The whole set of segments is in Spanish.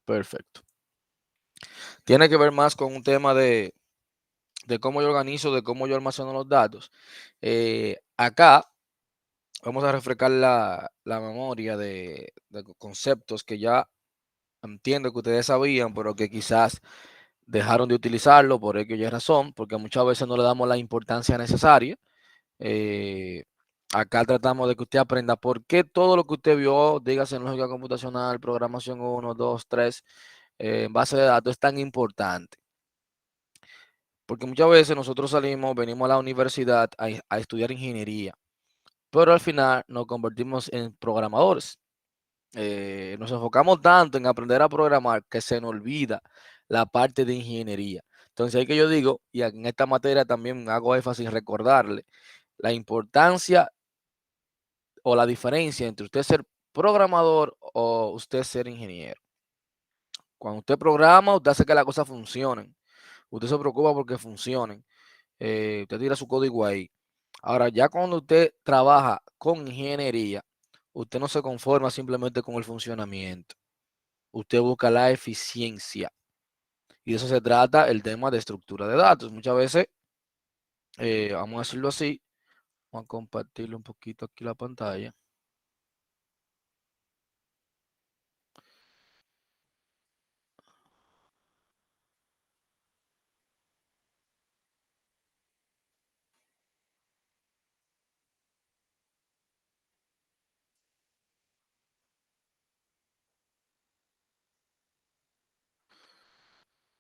Perfecto. Tiene que ver más con un tema de cómo yo organizo, de cómo yo almaceno los datos. Acá vamos a refrescar la memoria de conceptos que ya entiendo que ustedes sabían, pero que quizás dejaron de utilizarlo por X o Y razón, porque muchas veces no le damos la importancia necesaria. Acá tratamos de que usted aprenda por qué todo lo que usted vio, dígase en lógica computacional, programación 1, 2, 3, en base de datos, es tan importante. Porque muchas veces nosotros venimos a la universidad a estudiar ingeniería, pero al final nos convertimos en programadores. Nos enfocamos tanto en aprender a programar que se nos olvida la parte de ingeniería. Entonces, ahí que yo digo, y en esta materia también hago énfasis en recordarle la importancia o la diferencia entre usted ser programador o usted ser ingeniero. Cuando usted programa, usted hace que las cosas funcionen. Usted se preocupa porque funcionen. Usted tira su código ahí. Ahora, ya cuando usted trabaja con ingeniería, usted no se conforma simplemente con el funcionamiento. Usted busca la eficiencia. Y de eso se trata el tema de estructura de datos. Muchas veces, vamos a decirlo así, vamos a compartirle un poquito aquí la pantalla.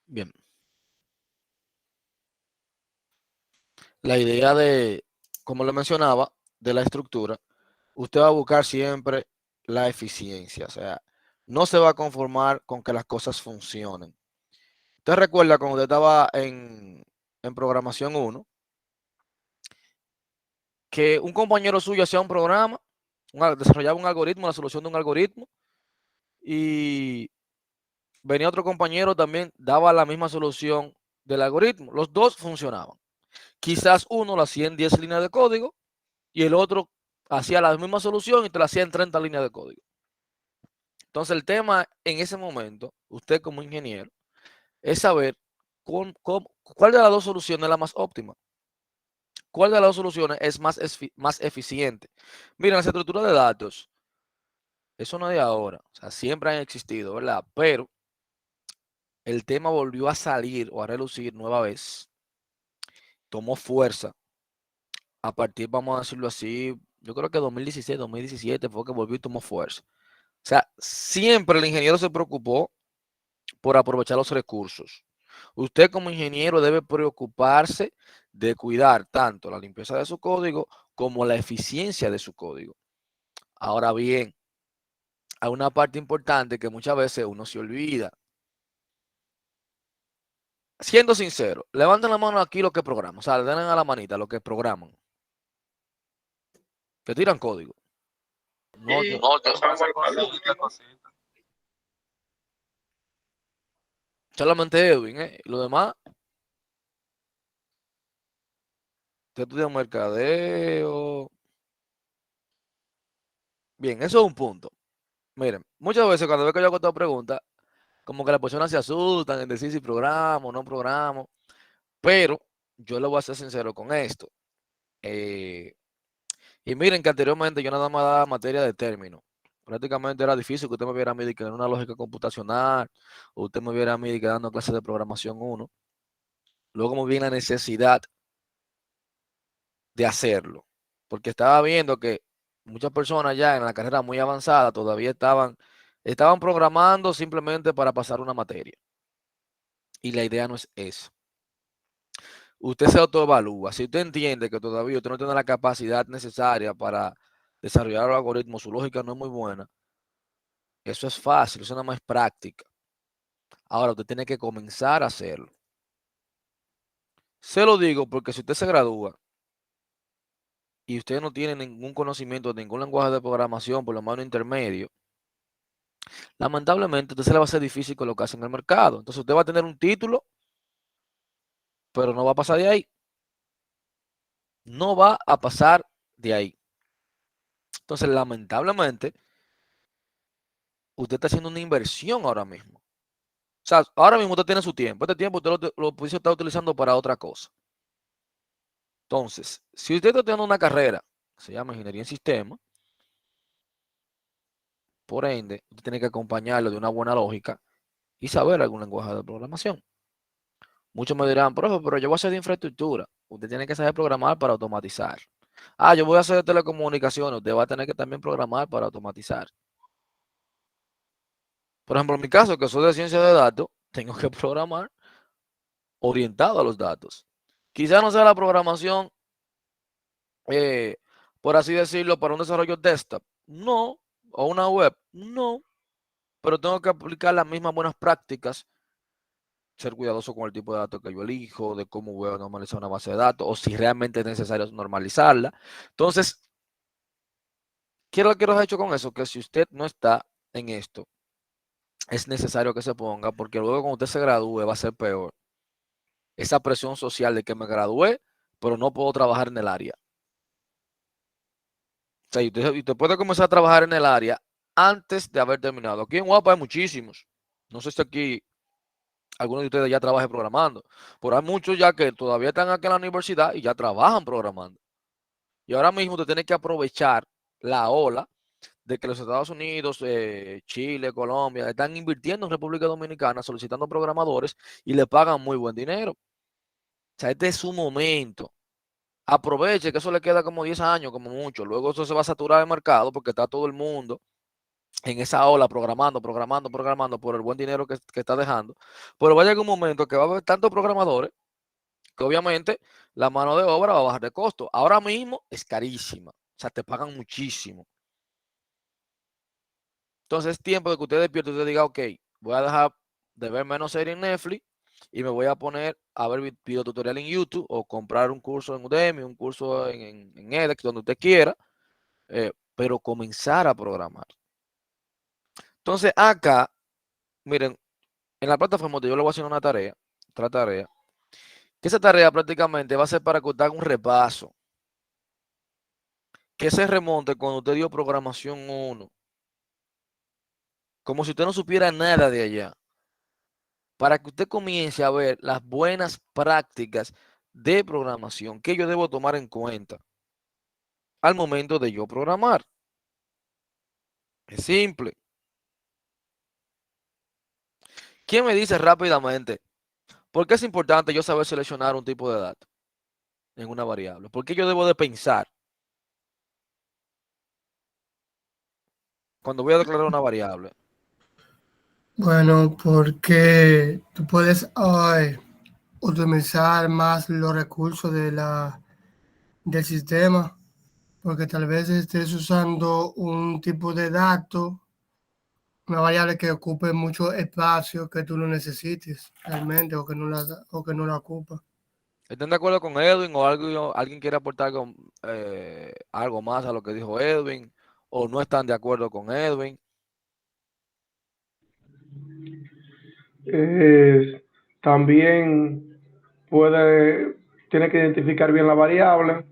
Bien, la idea de, como le mencionaba, de la estructura, usted va a buscar siempre la eficiencia. O sea, no se va a conformar con que las cosas funcionen. Usted recuerda cuando usted estaba en programación 1, que un compañero suyo hacía un programa, desarrollaba un algoritmo, la solución de un algoritmo, y venía otro compañero también, daba la misma solución del algoritmo. Los dos funcionaban. Quizás uno lo hacía en 10 líneas de código y el otro hacía la misma solución y te la hacía en 30 líneas de código. Entonces el tema en ese momento, usted como ingeniero, es saber cuál de las dos soluciones es la más óptima. ¿Cuál de las dos soluciones es más eficiente? Miren, las estructuras de datos, eso no es de ahora, o sea, siempre han existido, ¿verdad? Pero el tema volvió a salir o a relucir nueva vez, tomó fuerza a partir, vamos a decirlo así, yo creo que 2016, 2017 fue que volvió y tomó fuerza. O sea, siempre el ingeniero se preocupó por aprovechar los recursos. Usted como ingeniero debe preocuparse de cuidar tanto la limpieza de su código como la eficiencia de su código. Ahora bien, hay una parte importante que muchas veces uno se olvida. Siendo sincero, levanten la mano aquí los que programan, o sea, le den a la manita los que programan, que tiran código. No, No, yo solamente Edwin, ¿eh? Lo demás, usted estudia mercadeo. Bien, eso es un punto. Miren, muchas veces cuando veo que yo hago esta pregunta, como que las personas se asustan en decir si programo o no programo, pero yo le voy a ser sincero con esto. Eh, y miren que anteriormente yo nada más daba materia de término. Prácticamente era difícil que usted me viera a mí en una lógica computacional, o usted me viera a mí dando clases de programación 1. Luego me vi la necesidad de hacerlo, porque estaba viendo que muchas personas ya en la carrera muy avanzada todavía estaban programando simplemente para pasar una materia. Y la idea no es eso. Usted se autoevalúa. Si usted entiende que todavía usted no tiene la capacidad necesaria para desarrollar los algoritmos, su lógica no es muy buena, eso es fácil, eso nada más es práctica. Ahora usted tiene que comenzar a hacerlo. Se lo digo porque si usted se gradúa y usted no tiene ningún conocimiento de ningún lenguaje de programación, por lo menos intermedio, lamentablemente usted se le va a hacer difícil colocarse en el mercado. Entonces usted va a tener un título, pero no va a pasar de ahí. No va a pasar de ahí. Entonces, lamentablemente, usted está haciendo una inversión ahora mismo. sea, ahora mismo usted tiene su tiempo. Este tiempo usted lo pudiese estar utilizando para otra cosa. Entonces, si usted está teniendo una carrera que se llama Ingeniería en Sistemas, por ende, usted tiene que acompañarlo de una buena lógica y saber algún lenguaje de programación. Muchos me dirán, profe, pero yo voy a hacer de infraestructura. Usted tiene que saber programar para automatizar. Ah, yo voy a hacer de telecomunicaciones. Usted va a tener que también programar para automatizar. Por ejemplo, en mi caso, que soy de ciencia de datos, tengo que programar orientado a los datos. Quizá no sea la programación, eh, por así decirlo, para un desarrollo desktop. No. O una web. No. Pero tengo que aplicar las mismas buenas prácticas, ser cuidadoso con el tipo de datos que yo elijo, de cómo voy a normalizar una base de datos, o si realmente es necesario normalizarla. Entonces, ¿qué es lo que os he hecho con eso? Que si usted no está en esto, es necesario que se ponga, porque luego cuando usted se gradúe va a ser peor. Esa presión social de que me gradué, pero no puedo trabajar en el área. O sea, y usted puede comenzar a trabajar en el área antes de haber terminado. Aquí en Guapa hay muchísimos. No sé si aquí algunos de ustedes ya trabajen programando, pero hay muchos ya que todavía están aquí en la universidad y ya trabajan programando. Y ahora mismo usted tiene que aprovechar la ola de que los Estados Unidos, Chile, Colombia, están invirtiendo en República Dominicana, solicitando programadores y le pagan muy buen dinero. O sea, este es su momento. Aproveche que eso le queda como 10 años, como mucho. Luego eso se va a saturar el mercado porque está todo el mundo en esa ola programando, programando, programando por el buen dinero que está dejando. Pero va a llegar un momento que va a haber tantos programadores que obviamente la mano de obra va a bajar de costo. Ahora mismo es carísima. O sea, te pagan muchísimo. Entonces es tiempo de que usted despierte y usted diga, ok, voy a dejar de ver menos series en Netflix y me voy a poner a ver videotutorial en YouTube o comprar un curso en Udemy, un curso en edX, donde usted quiera, pero comenzar a programar. Entonces acá, miren, en la plataforma yo le voy a hacer una tarea, otra tarea, que esa tarea prácticamente va a ser para que usted haga un repaso, que se remonte cuando usted dio programación 1, como si usted no supiera nada de allá, para que usted comience a ver las buenas prácticas de programación que yo debo tomar en cuenta al momento de yo programar. Es simple. ¿Quién me dice rápidamente por qué es importante yo saber seleccionar un tipo de dato en una variable? ¿Por qué yo debo de pensar cuando voy a declarar una variable? Bueno, porque tú puedes optimizar más los recursos del sistema, porque tal vez estés usando un tipo de dato, una variable que ocupe mucho espacio que tú no necesites realmente o que no la ocupa. ¿Están de acuerdo con Edwin o alguien quiere aportar algo más a lo que dijo Edwin? ¿O no están de acuerdo con Edwin? También tiene que identificar bien la variable,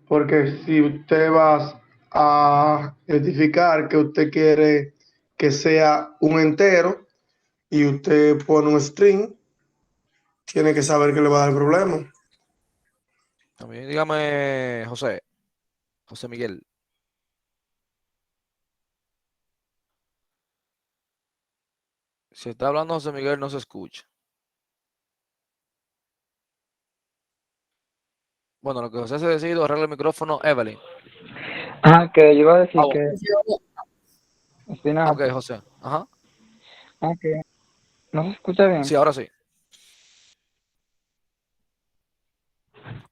porque si usted va a identificar que usted quiere que sea un entero y usted pone un string, tiene que saber que le va a dar problema. También dígame, José Miguel. Si está hablando José Miguel, no se escucha. Bueno, lo que José se decidido, arregla el micrófono, Evelyn. Que yo iba a decir Oh, que ok, Espinazo, José. Ajá. que no se escucha Sí, bien, ahora sí.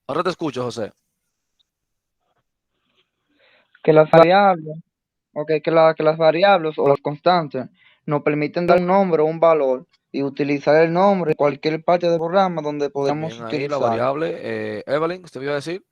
Ahora te escucho, José. que las variables, que las variables o las constantes nos permiten dar un nombre o un valor y utilizar el nombre en cualquier parte del programa donde podamos También ahí la utilizarlo. variable. Evelyn, ¿usted iba a decir?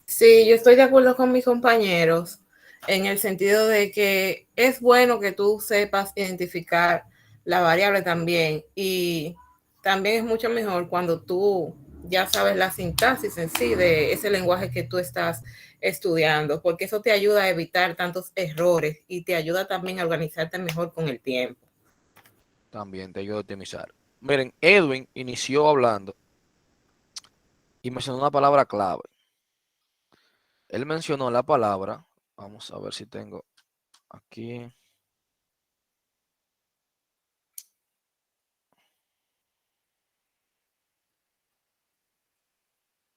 Sí, yo estoy de acuerdo con mis compañeros en el sentido de que es bueno que tú sepas identificar la variable también y también es mucho mejor cuando tú ya sabes la sintaxis en sí de ese lenguaje que tú estás estudiando, porque eso te ayuda a evitar tantos errores y te ayuda también a organizarte mejor con el tiempo. también te ayuda a optimizar. Miren, Edwin inició hablando y mencionó una palabra clave. Él mencionó la palabra, vamos a ver si tengo aquí.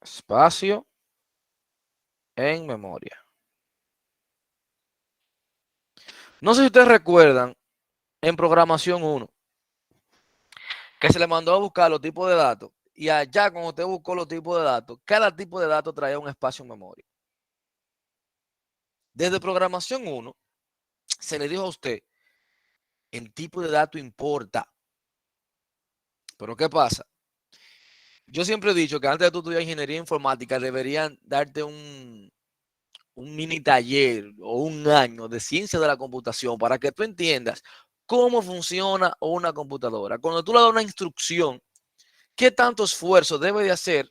Espacio en memoria. No sé si ustedes recuerdan en programación 1 que se le mandó a buscar los tipos de datos y allá cuando usted buscó los tipos de datos, cada tipo de datos traía un espacio en memoria. Desde programación 1 se le dijo a usted, el tipo de dato importa. Pero ¿qué pasa? Yo siempre he dicho que antes de tú estudiar ingeniería informática deberían darte un mini taller o un año de ciencia de la computación para que tú entiendas cómo funciona una computadora. Cuando tú le das una instrucción, ¿qué tanto esfuerzo debe de hacer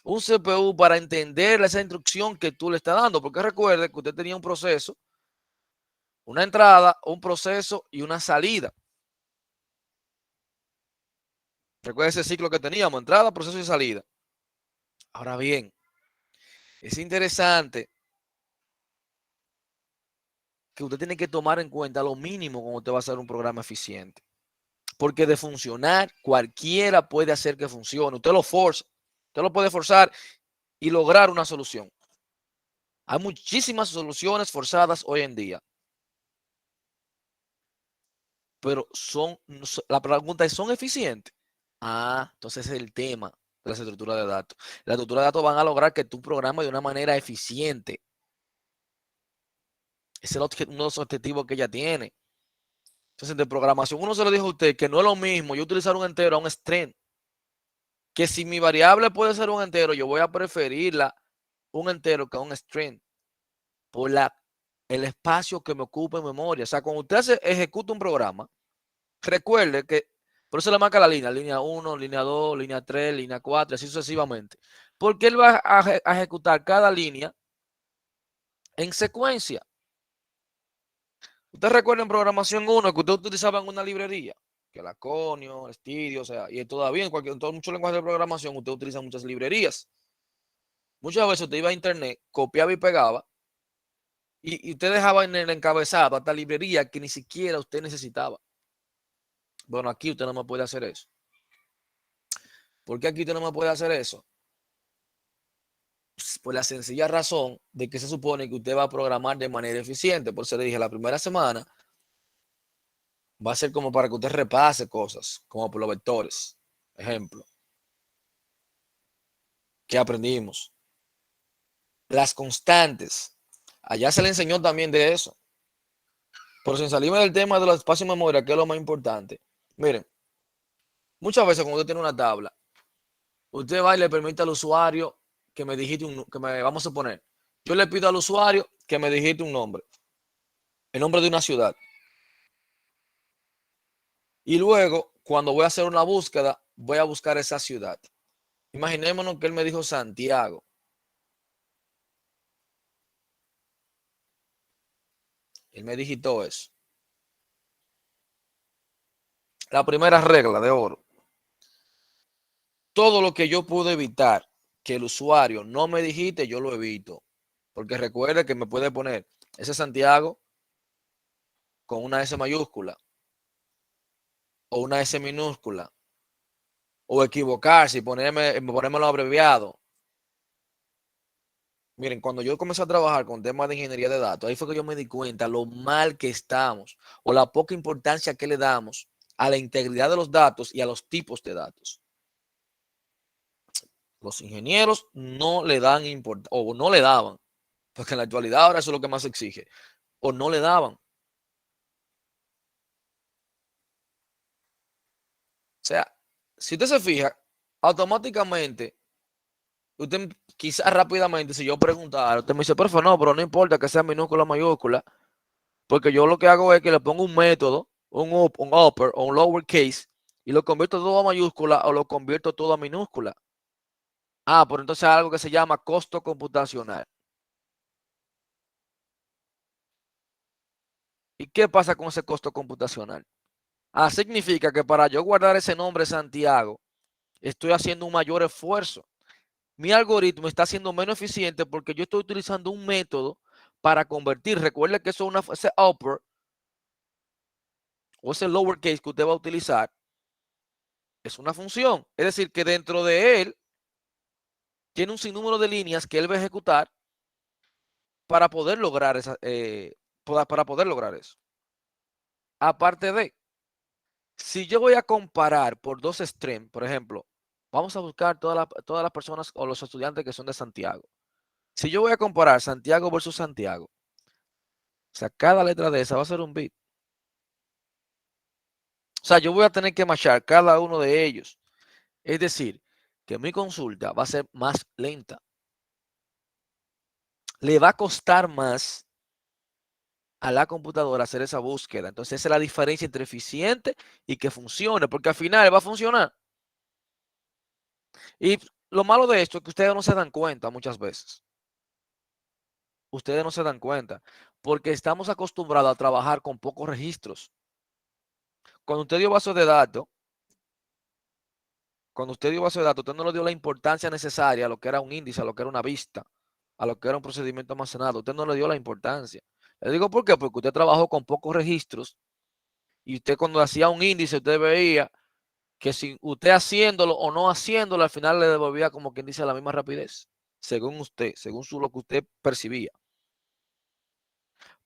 un CPU para entender esa instrucción que tú le estás dando? Porque recuerde que usted tenía un proceso, una entrada, un proceso y una salida. Recuerda ese ciclo que teníamos, entrada, proceso y salida. Ahora bien, es interesante que usted tiene que tomar en cuenta lo mínimo cuando usted va a hacer un programa eficiente. Porque de funcionar, cualquiera puede hacer que funcione. Usted lo forza, usted lo puede forzar y lograr una solución. Hay muchísimas soluciones forzadas hoy en día. Pero la pregunta es, ¿son eficientes? Entonces es el tema de las estructuras de datos. Las estructuras de datos van a lograr que tú programes de una manera eficiente. Ese es uno de los objetivos que ella tiene. Entonces, de programación, uno se lo dijo a usted que no es lo mismo yo utilizar un entero a un string. Que si mi variable puede ser un entero, yo voy a preferirla un entero que un string. Por el espacio que me ocupa en memoria. O sea, cuando usted ejecuta un programa, recuerde que por eso le marca la línea 1, línea 2, línea 3, línea 4, así sucesivamente. Porque él va a ejecutar cada línea en secuencia. Usted recuerda en programación 1 que usted utilizaba en una librería, que la Conio, el Studio, o sea, y todavía en muchos lenguajes de programación usted utiliza muchas librerías. Muchas veces usted iba a internet, copiaba y pegaba, y usted dejaba en el encabezado hasta librería que ni siquiera usted necesitaba. Bueno, aquí usted no me puede hacer eso. ¿Por qué aquí usted no me puede hacer eso? Por la sencilla razón de que se supone que usted va a programar de manera eficiente. Por eso le dije, la primera semana va a ser como para que usted repase cosas, como por los vectores. Ejemplo. ¿Qué aprendimos? Las constantes. Allá se le enseñó también de eso. Pero sin salirme del tema de los espacios de memoria, que es lo más importante. Miren, muchas veces cuando usted tiene una tabla, usted va y le permite al usuario que me digite vamos a poner, yo le pido al usuario que me digite un nombre, el nombre de una ciudad. Y luego, cuando voy a hacer una búsqueda, voy a buscar esa ciudad. Imaginémonos que él me dijo Santiago. Él me digitó eso. La primera regla de oro. Todo lo que yo pude evitar que el usuario no me digite, yo lo evito. Porque recuerde que me puede poner ese Santiago con una S mayúscula o una S minúscula o equivocarse y ponérmelo abreviado. Miren, cuando yo comencé a trabajar con temas de ingeniería de datos, ahí fue que yo me di cuenta lo mal que estamos o la poca importancia que le damos a la integridad de los datos y a los tipos de datos. Los ingenieros no le dan importancia o no le daban, porque en la actualidad ahora eso es lo que más se exige, o no le daban. O sea, si usted se fija, automáticamente, usted quizás rápidamente, si yo preguntara, usted me dice, pero no importa que sea minúscula o mayúscula, porque yo lo que hago es que le pongo un método, un upper o un lowercase, y lo convierto todo a mayúscula o lo convierto todo a minúscula. Pero entonces hay algo que se llama costo computacional. ¿Y qué pasa con ese costo computacional? Significa que para yo guardar ese nombre Santiago, estoy haciendo un mayor esfuerzo. Mi algoritmo está siendo menos eficiente porque yo estoy utilizando un método para convertir. Recuerde que eso es ese upper o ese lowercase que usted va a utilizar es una función. Es decir, que dentro de él tiene un sinnúmero de líneas que él va a ejecutar para poder lograr para poder lograr eso. Aparte de, si yo voy a comparar por dos streams, por ejemplo, vamos a buscar todas las personas o los estudiantes que son de Santiago. Si yo voy a comparar Santiago versus Santiago, o sea, cada letra de esa va a ser un bit. O sea, yo voy a tener que machar cada uno de ellos. Es decir, que mi consulta va a ser más lenta. Le va a costar más a la computadora hacer esa búsqueda. Entonces, esa es la diferencia entre eficiente y que funcione, porque al final va a funcionar. Y lo malo de esto es que ustedes no se dan cuenta muchas veces. Ustedes no se dan cuenta, porque estamos acostumbrados a trabajar con pocos registros. Cuando usted dio base de datos, usted no le dio la importancia necesaria a lo que era un índice, a lo que era una vista, a lo que era un procedimiento almacenado. Usted no le dio la importancia. Le digo por qué, porque usted trabajó con pocos registros y usted cuando hacía un índice, usted veía que si usted haciéndolo o no haciéndolo, al final le devolvía como quien dice la misma rapidez, según usted, según lo que usted percibía.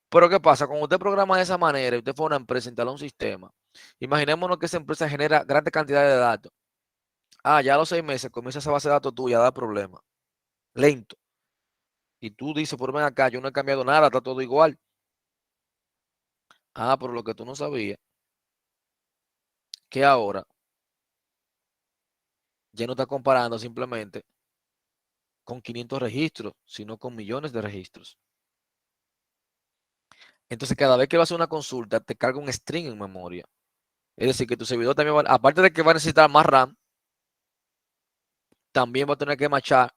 Pero ¿qué pasa? Cuando usted programa de esa manera y usted fue una empresa, instala un sistema, imaginémonos que esa empresa genera grandes cantidades de datos. Ya a los 6 meses comienza esa base de datos tuya a dar problemas. Lento. Y tú dices, por ven acá, yo no he cambiado nada, está todo igual. Pero lo que tú no sabías, que ahora ya no está comparando simplemente con 500 registros, sino con millones de registros. Entonces, cada vez que vas a hacer una consulta, te carga un string en memoria. Es decir, que tu servidor también va, aparte de que va a necesitar más RAM, también va a tener que machar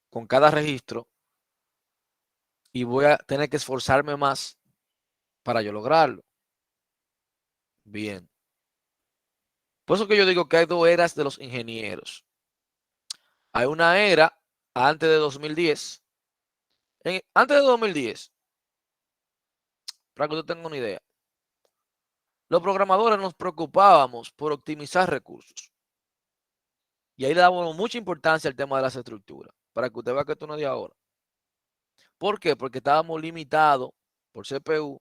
con cada registro y voy a tener que esforzarme más para yo lograrlo. Bien. Por eso que yo digo que hay dos eras de los ingenieros. Hay una era antes de 2010. Antes de 2010, para que usted tenga una idea, los programadores nos preocupábamos por optimizar recursos. Y ahí le dábamos mucha importancia al tema de las estructuras, para que usted vea que esto no es de ahora. ¿Por qué? Porque estábamos limitados por CPU,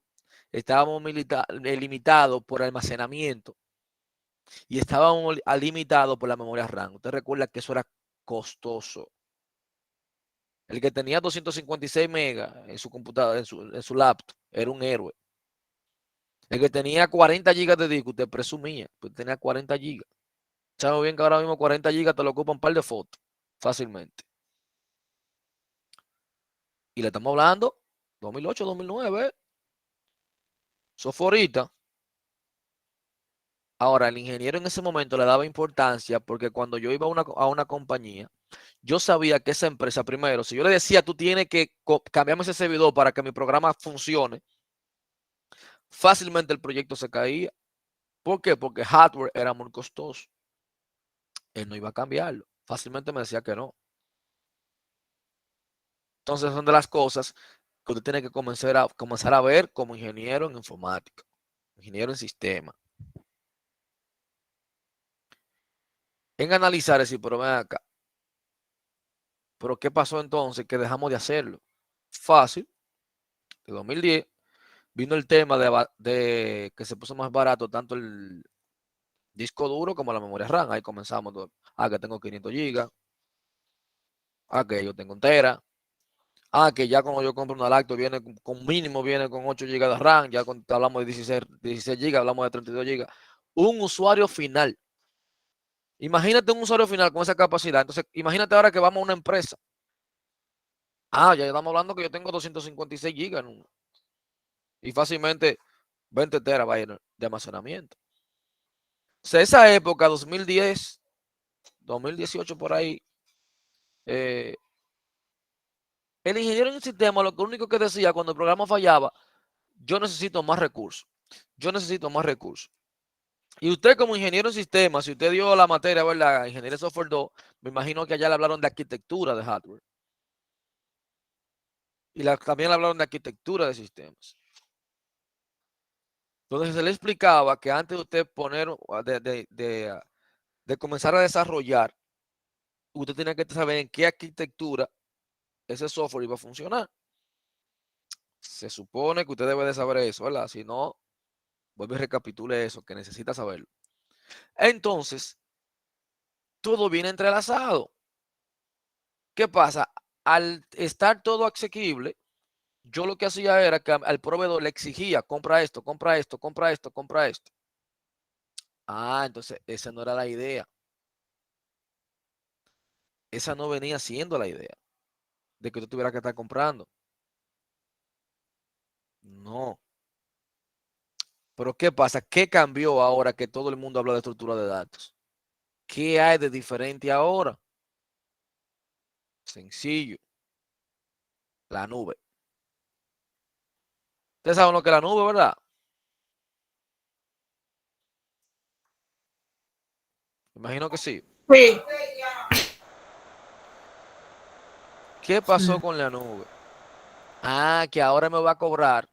estábamos limitados por almacenamiento y estábamos limitados por la memoria RAM. Usted recuerda que eso era costoso. El que tenía 256 megas en su computadora, en su laptop, era un héroe. El que tenía 40 gigas de disco, usted presumía, pues tenía 40 gigas. Sabemos bien que ahora mismo 40 gigas te lo ocupan un par de fotos, fácilmente. Y le estamos hablando 2008, 2009. Eso fue ahorita. Ahora, el ingeniero en ese momento le daba importancia porque cuando yo iba a una compañía, yo sabía que esa empresa, primero, si yo le decía, tú tienes que cambiarme ese servidor para que mi programa funcione, fácilmente el proyecto se caía. ¿Por qué? Porque hardware era muy costoso. Él no iba a cambiarlo. Fácilmente me decía que no. Entonces son de las cosas que usted tiene que comenzar a ver como ingeniero en informática, ingeniero en sistema. En analizar, decir, pero ven acá. ¿Pero qué pasó entonces que dejamos de hacerlo? Fácil. De 2010 vino el tema de que se puso más barato tanto el disco duro como la memoria RAM. Ahí comenzamos. Que tengo 500 gigas. Que yo tengo un tera. Que ya cuando yo compro una lacto viene con mínimo, viene con 8 GB de RAM. Ya cuando hablamos de 16 GB, hablamos de 32 GB. Un usuario final. Imagínate un usuario final con esa capacidad. Entonces, imagínate ahora que vamos a una empresa. Ya estamos hablando que yo tengo 256 GB y fácilmente 20 terabytes de almacenamiento. O sea, esa época, 2010, 2018 por ahí, el ingeniero en el sistema lo único que decía cuando el programa fallaba, yo necesito más recursos. yo necesito más recursos. Y usted como ingeniero en sistemas, si usted dio la materia, ¿verdad? Ingeniería de software 2, me imagino que allá le hablaron de arquitectura de hardware. Y también le hablaron de arquitectura de sistemas. Entonces se le explicaba que antes de usted poner, de comenzar a desarrollar, usted tenía que saber en qué arquitectura ese software iba a funcionar. Se supone que usted debe de saber eso, ¿verdad? Si no, vuelve y recapitule eso, que necesita saberlo. Entonces, todo viene entrelazado. ¿Qué pasa? Al estar todo asequible, yo lo que hacía era que al proveedor le exigía, compra esto, compra esto, compra esto, compra esto. Ah, entonces esa no era la idea. Esa no venía siendo la idea de que tú tuvieras que estar comprando. No. Pero ¿qué pasa? ¿Qué cambió ahora que todo el mundo habla de estructura de datos? ¿Qué hay de diferente ahora? Sencillo. La nube. Ustedes saben lo que es la nube, ¿verdad? Imagino que sí. Sí. ¿Qué pasó Sí. con la nube? Ah, que ahora me va a cobrar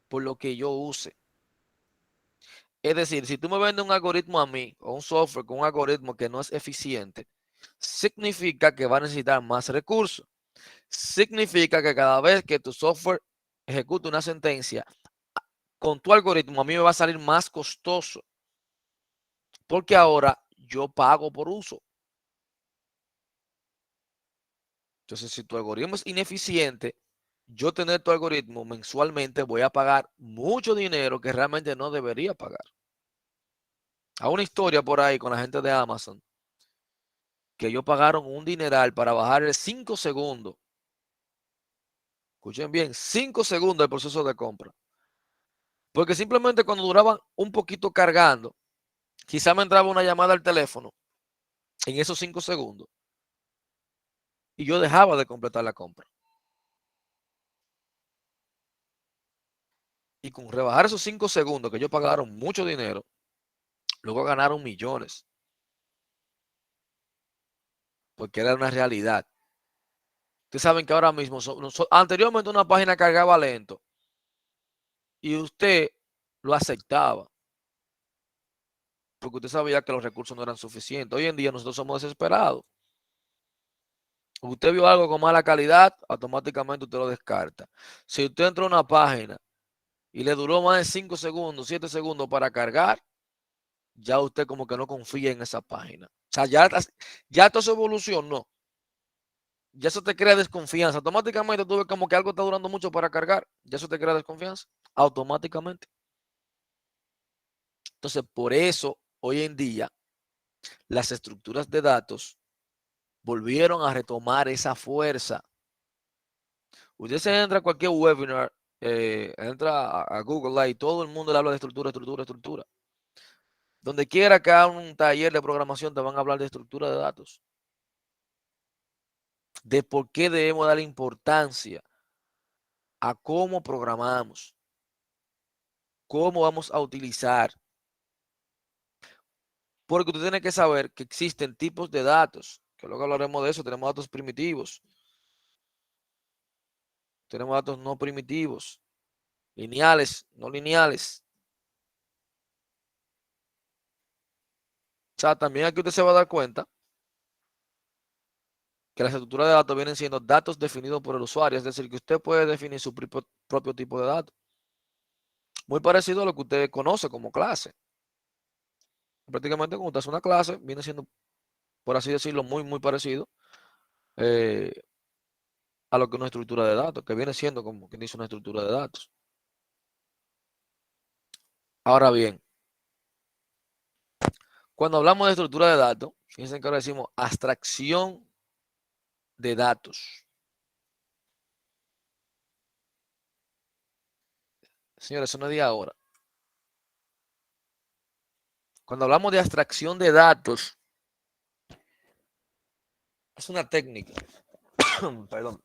por lo que yo use. Es decir, si tú me vendes un algoritmo a mí o un software con un algoritmo que no es eficiente, significa que va a necesitar más recursos. Significa que cada vez que tu software ejecute una sentencia con tu algoritmo, a mí me va a salir más costoso. Porque ahora yo pago por uso. Entonces, si tu algoritmo es ineficiente, yo tener tu algoritmo mensualmente voy a pagar mucho dinero que realmente no debería pagar. Hay una historia por ahí con la gente de Amazon que ellos pagaron un dineral para bajar 5 segundos. Escuchen bien, 5 segundos el proceso de compra. Porque simplemente cuando duraban un poquito cargando, quizá me entraba una llamada al teléfono en esos 5 segundos y yo dejaba de completar la compra. Y con rebajar esos 5 segundos que ellos pagaron mucho dinero, luego ganaron millones. Porque era una realidad. Ustedes saben que ahora mismo, anteriormente una página cargaba lento y usted lo aceptaba. Porque usted sabía que los recursos no eran suficientes. Hoy en día nosotros somos desesperados. Usted vio algo con mala calidad, automáticamente usted lo descarta. Si usted entró a una página y le duró más de 5 segundos, 7 segundos para cargar, ya usted como que no confía en esa página. O sea, ya toda su evolución no. Ya eso te crea desconfianza. Automáticamente tú ves como que algo está durando mucho para cargar. Ya eso te crea desconfianza. Automáticamente. Entonces, por eso, hoy en día, las estructuras de datos volvieron a retomar esa fuerza. Usted se entra a cualquier webinar, entra a Google y todo el mundo le habla de estructura, estructura, estructura. Donde quiera que haga un taller de programación te van a hablar de estructura de datos. De por qué debemos dar importancia a cómo programamos, cómo vamos a utilizar. Porque usted tiene que saber que existen tipos de datos, que luego hablaremos de eso. Tenemos datos primitivos, tenemos datos no primitivos, lineales, no lineales. O sea, también aquí usted se va a dar cuenta que las estructuras de datos vienen siendo datos definidos por el usuario, es decir, que usted puede definir su propio tipo de datos. Muy parecido a lo que usted conoce como clase. Prácticamente cuando usted hace una clase, viene siendo, por así decirlo, muy parecido a lo que es una estructura de datos, que viene siendo como quien dice una estructura de datos. Ahora bien, cuando hablamos de estructura de datos, fíjense que ahora decimos abstracción de datos. Señores, eso no es de ahora. Cuando hablamos de abstracción de datos, es una técnica, perdón,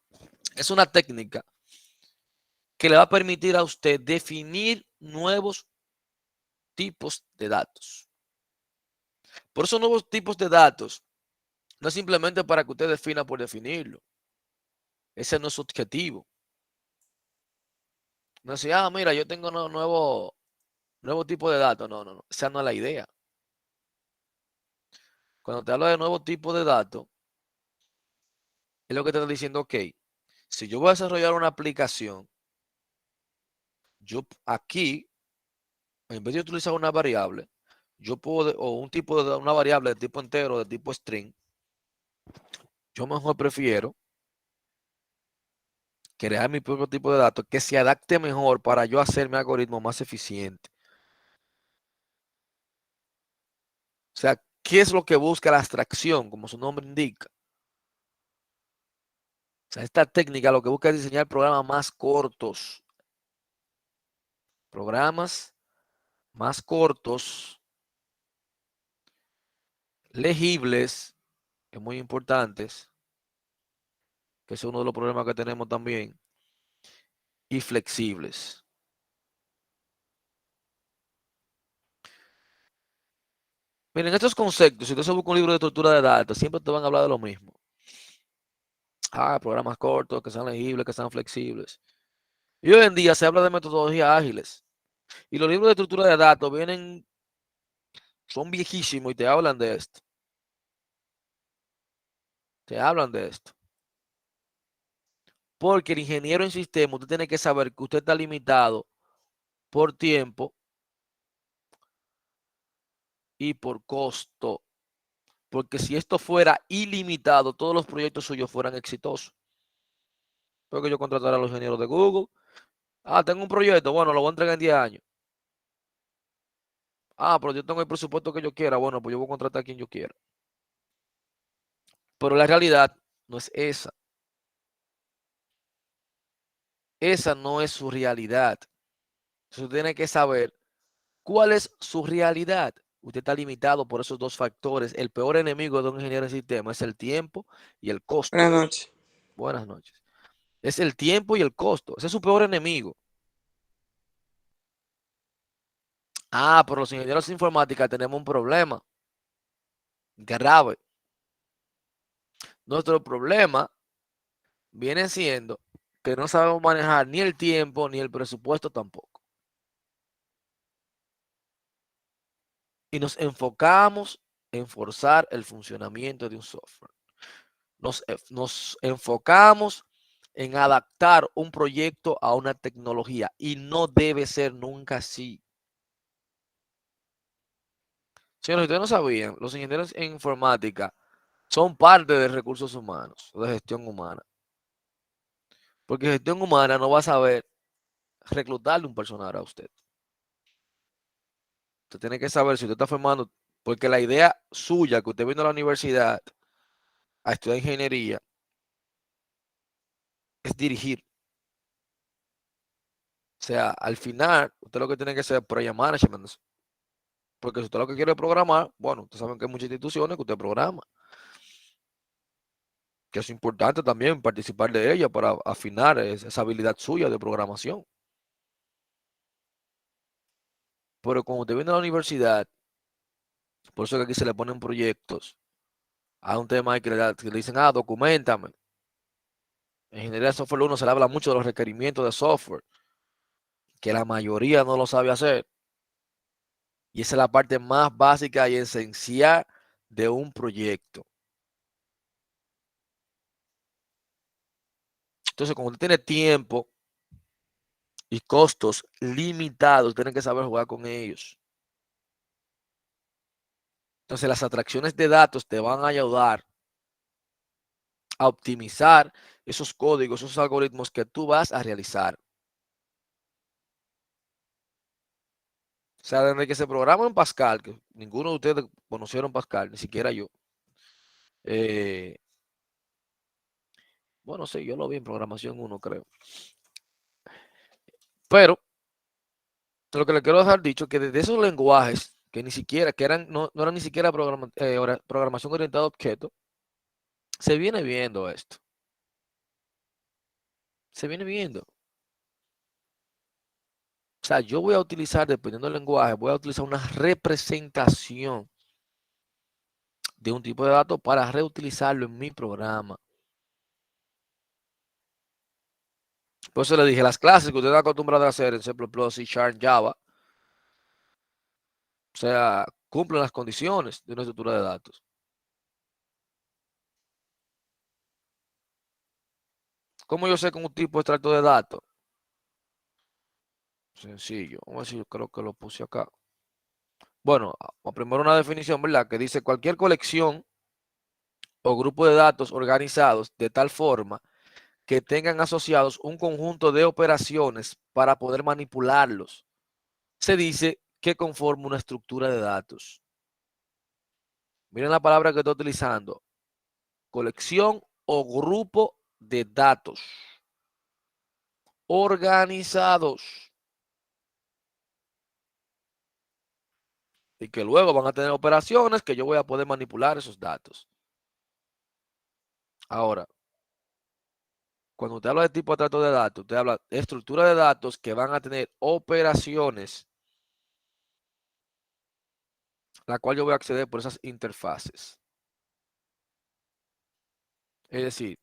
es una técnica que le va a permitir a usted definir nuevos tipos de datos. Por esos nuevos tipos de datos, no es simplemente para que usted defina por definirlo. Ese no es su objetivo. No es, mira, yo tengo nuevo tipo de datos. No. Esa no es la idea. Cuando te hablo de nuevo tipo de datos, es lo que te está diciendo, ok, si yo voy a desarrollar una aplicación, yo aquí, en vez de utilizar una variable, yo puedo, o un tipo de una variable de tipo entero, de tipo string, yo mejor prefiero crear mi propio tipo de datos que se adapte mejor para yo hacer mi algoritmo más eficiente. O sea, ¿qué es lo que busca la abstracción? Como su nombre indica. O sea, esta técnica lo que busca es diseñar programas más cortos. Programas más cortos, legibles, que es muy importantes, que es uno de los problemas que tenemos también, y flexibles. Miren, estos conceptos, si usted se busca un libro de estructura de datos, siempre te van a hablar de lo mismo. Programas cortos, que sean legibles, que sean flexibles. Y hoy en día se habla de metodologías ágiles. Y los libros de estructura de datos son viejísimos y te hablan de esto. Te hablan de esto. Porque el ingeniero en sistema, usted tiene que saber que usted está limitado por tiempo y por costo. Porque si esto fuera ilimitado, todos los proyectos suyos fueran exitosos. Porque yo contrataré a los ingenieros de Google. Tengo un proyecto, bueno, lo voy a entregar en 10 años. Pero yo tengo el presupuesto que yo quiera. Bueno, pues yo voy a contratar a quien yo quiera. Pero la realidad no es esa. Esa no es su realidad. Usted tiene que saber cuál es su realidad. Usted está limitado por esos dos factores. El peor enemigo de un ingeniero de sistema es el tiempo y el costo. Buenas noches. Buenas noches. Es el tiempo y el costo. Ese es su peor enemigo. Pero los ingenieros de informática tenemos un problema grave. Nuestro problema viene siendo que no sabemos manejar ni el tiempo ni el presupuesto tampoco. Y nos enfocamos en forzar el funcionamiento de un software. Nos enfocamos en adaptar un proyecto a una tecnología y no debe ser nunca así. Señores, ustedes no sabían, los ingenieros en informática son parte de recursos humanos, de gestión humana. Porque gestión humana no va a saber reclutarle un personal a usted. Usted tiene que saber si usted está formando, porque la idea suya que usted vino a la universidad a estudiar ingeniería es dirigir. O sea, al final, usted lo que tiene que hacer es project management. Porque si usted lo que quiere es programar, bueno, ustedes saben que hay muchas instituciones que usted programa. Que es importante también participar de ella para afinar esa habilidad suya de programación. Pero cuando usted viene a la universidad, por eso que aquí se le ponen proyectos a un tema que le dicen, documentame. En ingeniería de software 1 se le habla mucho de los requerimientos de software, que la mayoría no lo sabe hacer. Y esa es la parte más básica y esencial de un proyecto. Entonces, cuando usted tiene tiempo y costos limitados, tiene que saber jugar con ellos. Entonces, las atracciones de datos te van a ayudar a optimizar esos códigos, esos algoritmos que tú vas a realizar. O sea, desde que se programa en Pascal, que ninguno de ustedes conocieron Pascal, ni siquiera yo. Bueno, sí, yo lo vi en programación 1, creo. Pero, lo que le quiero dejar dicho es que desde esos lenguajes, que ni siquiera, que eran, no eran ni siquiera programación orientada a objetos, se viene viendo esto. Se viene viendo. O sea, yo voy a utilizar, dependiendo del lenguaje, voy a utilizar una representación de un tipo de dato para reutilizarlo en mi programa. Por eso le dije, las clases que usted está acostumbrado a hacer en C++, C Sharp, Java, o sea, cumplen las condiciones de una estructura de datos. ¿Cómo yo sé que un tipo de extracto de datos? Sencillo. Vamos a ver si yo creo que lo puse acá. Bueno, primero una definición, ¿verdad? Que dice cualquier colección o grupo de datos organizados de tal forma que tengan asociados un conjunto de operaciones para poder manipularlos. Se dice que conforma una estructura de datos. Miren la palabra que estoy utilizando. Colección o grupo de datos organizados y que luego van a tener operaciones que yo voy a poder manipular esos datos. Ahora, cuando usted habla de tipo de trato de datos, usted habla de estructura de datos que van a tener operaciones, la cual yo voy a acceder por esas interfaces. Es decir,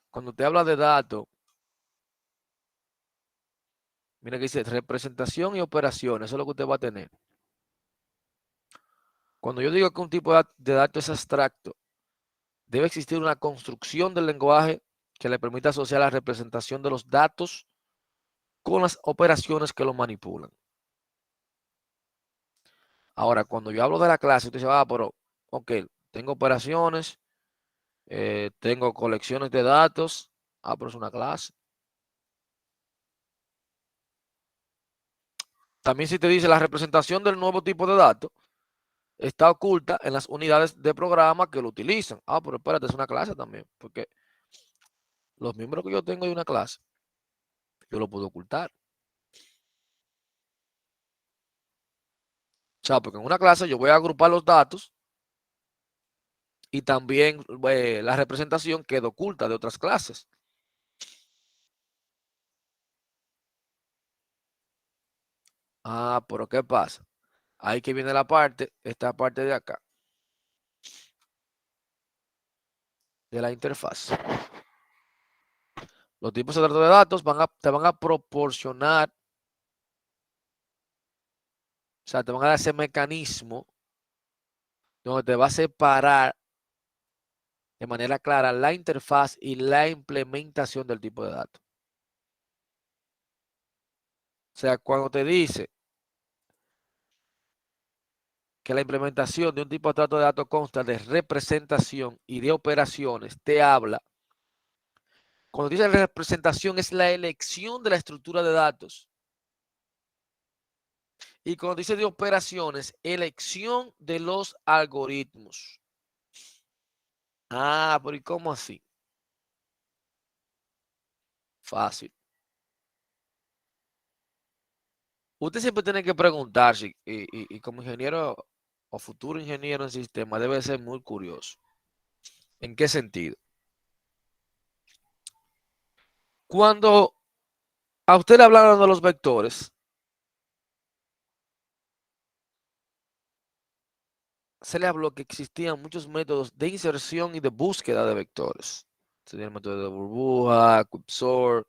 cuando usted habla de datos, mira que dice representación y operaciones, eso es lo que usted va a tener. Cuando yo digo que un tipo de dato es abstracto, debe existir una construcción del lenguaje que le permita asociar la representación de los datos con las operaciones que lo manipulan. Ahora, cuando yo hablo de la clase, usted dice, pero, ok, tengo operaciones, tengo colecciones de datos, pero es una clase. También si te dice la representación del nuevo tipo de datos, está oculta en las unidades de programa que lo utilizan. Pero espérate, es una clase también, porque los miembros que yo tengo de una clase, yo lo puedo ocultar. O sea, porque en una clase yo voy a agrupar los datos y también la representación queda oculta de otras clases. Pero ¿qué pasa? Ahí que viene esta parte de acá, de la interfaz. Los tipos de datos te van a proporcionar, o sea, te van a dar ese mecanismo donde te va a separar de manera clara la interfaz y la implementación del tipo de datos. O sea, cuando te dice que la implementación de un tipo de datos consta de representación y de operaciones, te habla. Cuando dice representación es la elección de la estructura de datos. Y cuando dice de operaciones, elección de los algoritmos. Pero ¿y cómo así? Fácil. Usted siempre tiene que preguntarse, y como ingeniero o futuro ingeniero en sistema, debe ser muy curioso. ¿En qué sentido? Cuando a usted le hablaron de los vectores, se le habló que existían muchos métodos de inserción y de búsqueda de vectores. Sería el método de burbuja, Quicksort,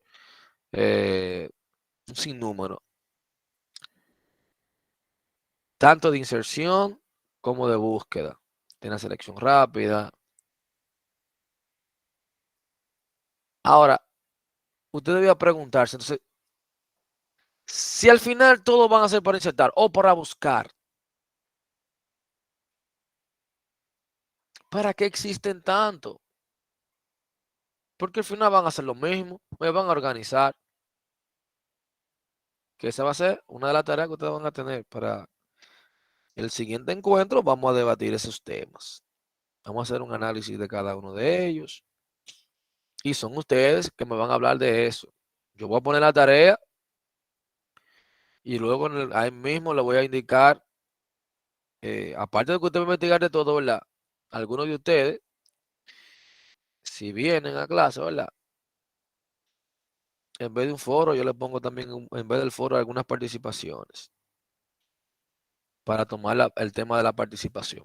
un sinnúmero. Tanto de inserción como de búsqueda. Tiene selección rápida. Ahora, usted debía preguntarse, entonces, si al final todos van a ser para insertar o para buscar, ¿para qué existen tanto? Porque al final van a hacer lo mismo, me van a organizar. Que esa va a ser una de las tareas que ustedes van a tener para el siguiente encuentro. Vamos a debatir esos temas. Vamos a hacer un análisis de cada uno de ellos. Y son ustedes que me van a hablar de eso. Yo voy a poner la tarea y luego ahí mismo le voy a indicar, aparte de que usted va a investigar de todo, ¿verdad? Algunos de ustedes, si vienen a clase, ¿verdad? En vez de un foro, yo le pongo también, en vez del foro, algunas participaciones para tomar el tema de la participación.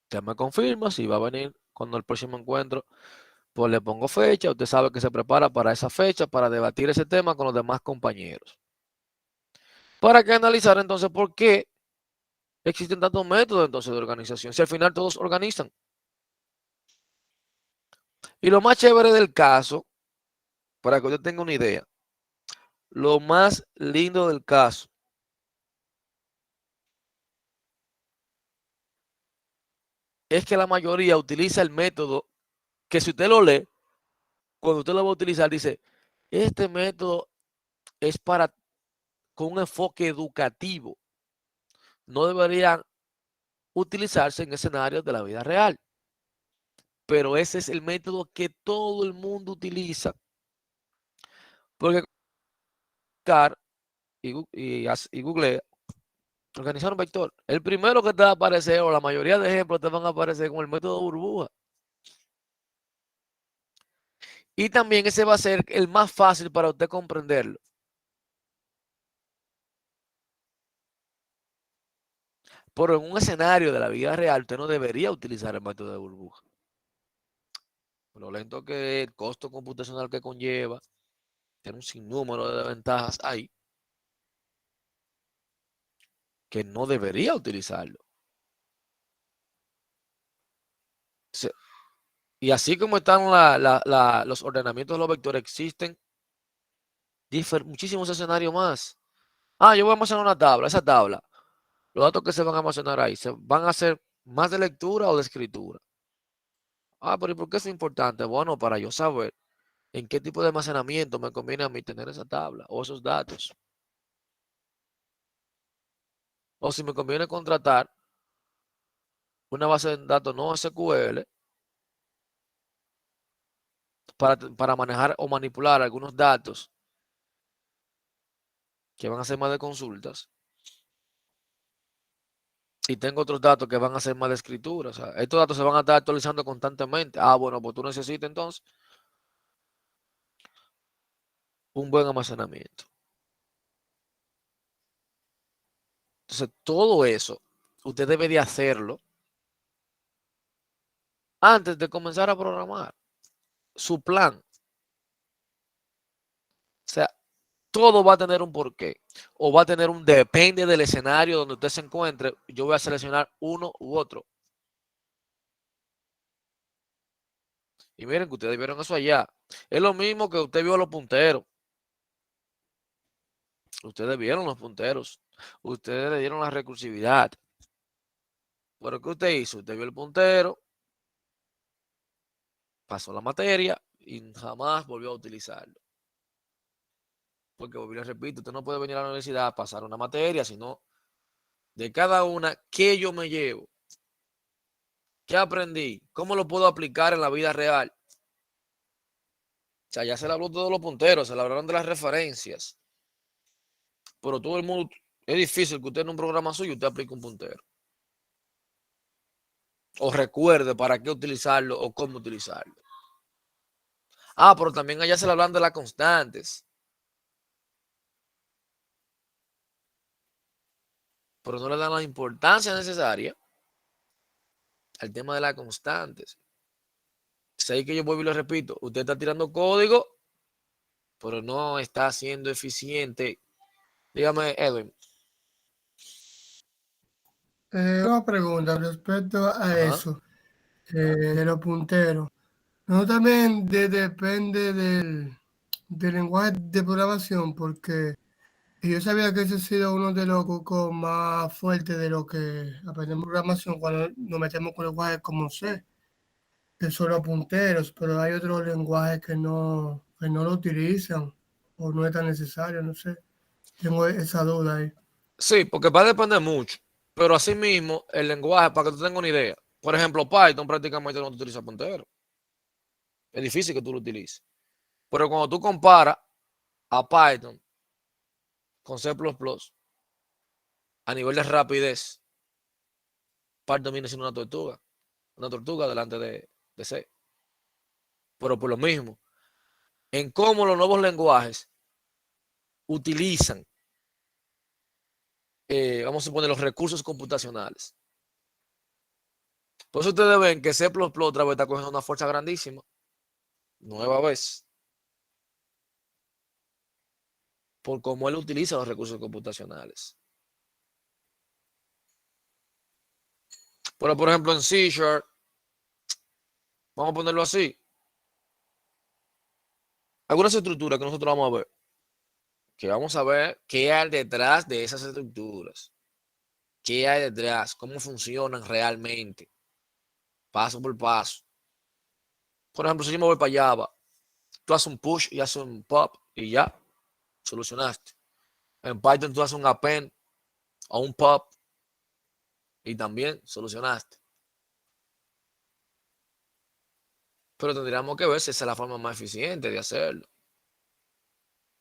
Usted me confirma si va a venir cuando el próximo encuentro, pues le pongo fecha. Usted sabe que se prepara para esa fecha, para debatir ese tema con los demás compañeros. Para que analizar entonces por qué existen tantos métodos entonces de organización, si al final todos organizan. Y lo más chévere del caso, para que usted tenga una idea, lo más lindo del caso es que la mayoría utiliza el método que, si usted lo lee, cuando usted lo va a utilizar, dice, este método es para, con un enfoque educativo. No deberían utilizarse en escenarios de la vida real. Pero ese es el método que todo el mundo utiliza. Porque y googlea, organizar un vector. El primero que te va a aparecer, o la mayoría de ejemplos te van a aparecer con el método burbuja. Y también ese va a ser el más fácil para usted comprenderlo. Pero en un escenario de la vida real, usted no debería utilizar el método de burbuja. Lo lento que es, el costo computacional que conlleva, tiene un sinnúmero de desventajas ahí, que no debería utilizarlo. Y así como están los ordenamientos de los vectores, existen muchísimos escenarios más. Yo voy a almacenar una tabla. Esa tabla, los datos que se van a almacenar ahí, ¿se van a hacer más de lectura o de escritura? Pero ¿y por qué es importante? Bueno, para yo saber en qué tipo de almacenamiento me conviene a mí tener esa tabla o esos datos. O si me conviene contratar una base de datos no SQL para manejar o manipular algunos datos que van a ser más de consultas. Y tengo otros datos que van a ser más de escritura. O sea, estos datos se van a estar actualizando constantemente. Bueno, pues tú necesitas entonces un buen almacenamiento. Entonces, todo eso, usted debe de hacerlo antes de comenzar a programar su plan. O sea, todo va a tener un porqué. O va a tener un depende del escenario donde usted se encuentre. Yo voy a seleccionar uno u otro. Y miren que ustedes vieron eso allá. Es lo mismo que usted vio los punteros. Ustedes vieron los punteros. Ustedes le dieron la recursividad. Pero ¿qué usted hizo? Usted vio el puntero, pasó la materia y jamás volvió a utilizarlo. Porque, les repito, usted no puede venir a la universidad a pasar una materia, sino de cada una, ¿qué yo me llevo? ¿Qué aprendí? ¿Cómo lo puedo aplicar en la vida real? O sea, ya se le habló de todos los punteros, se le hablaron de las referencias. Pero todo el mundo, es difícil que usted en un programa suyo usted aplique un puntero. O recuerde para qué utilizarlo o cómo utilizarlo. Pero también allá se le hablan de las constantes. Pero no le dan la importancia necesaria al tema de las constantes. Sé que yo vuelvo y lo repito, usted está tirando código, pero no está siendo eficiente. Dígame, Edwin. Una pregunta respecto a eso, de los punteros. No también depende del lenguaje de programación, porque yo sabía que ese ha sido uno de los cucos más fuertes de lo que aprendemos programación cuando nos metemos con lenguajes como C, que son los punteros, pero hay otros lenguajes que no lo utilizan o no es tan necesario, no sé. Tengo esa duda ahí. Sí, porque va a depender mucho. Pero asimismo, el lenguaje, para que tú tengas una idea. Por ejemplo, Python prácticamente no utiliza puntero. Es difícil que tú lo utilices. Pero cuando tú comparas a Python con C++, a nivel de rapidez, Python viene siendo una tortuga delante de C. Pero por lo mismo, en cómo los nuevos lenguajes utilizan, vamos a suponer, los recursos computacionales. Por eso ustedes ven que C++ otra vez está cogiendo una fuerza grandísima. Nueva vez. Por cómo él utiliza los recursos computacionales. Pero, por ejemplo, en C#, vamos a ponerlo así. Algunas estructuras que nosotros vamos a ver. Que vamos a ver qué hay detrás de esas estructuras. ¿Qué hay detrás? ¿Cómo funcionan realmente? Paso por paso. Por ejemplo, si yo me voy para Java, tú haces un push y haces un pop y ya, solucionaste. En Python tú haces un append o un pop y también solucionaste. Pero tendríamos que ver si esa es la forma más eficiente de hacerlo.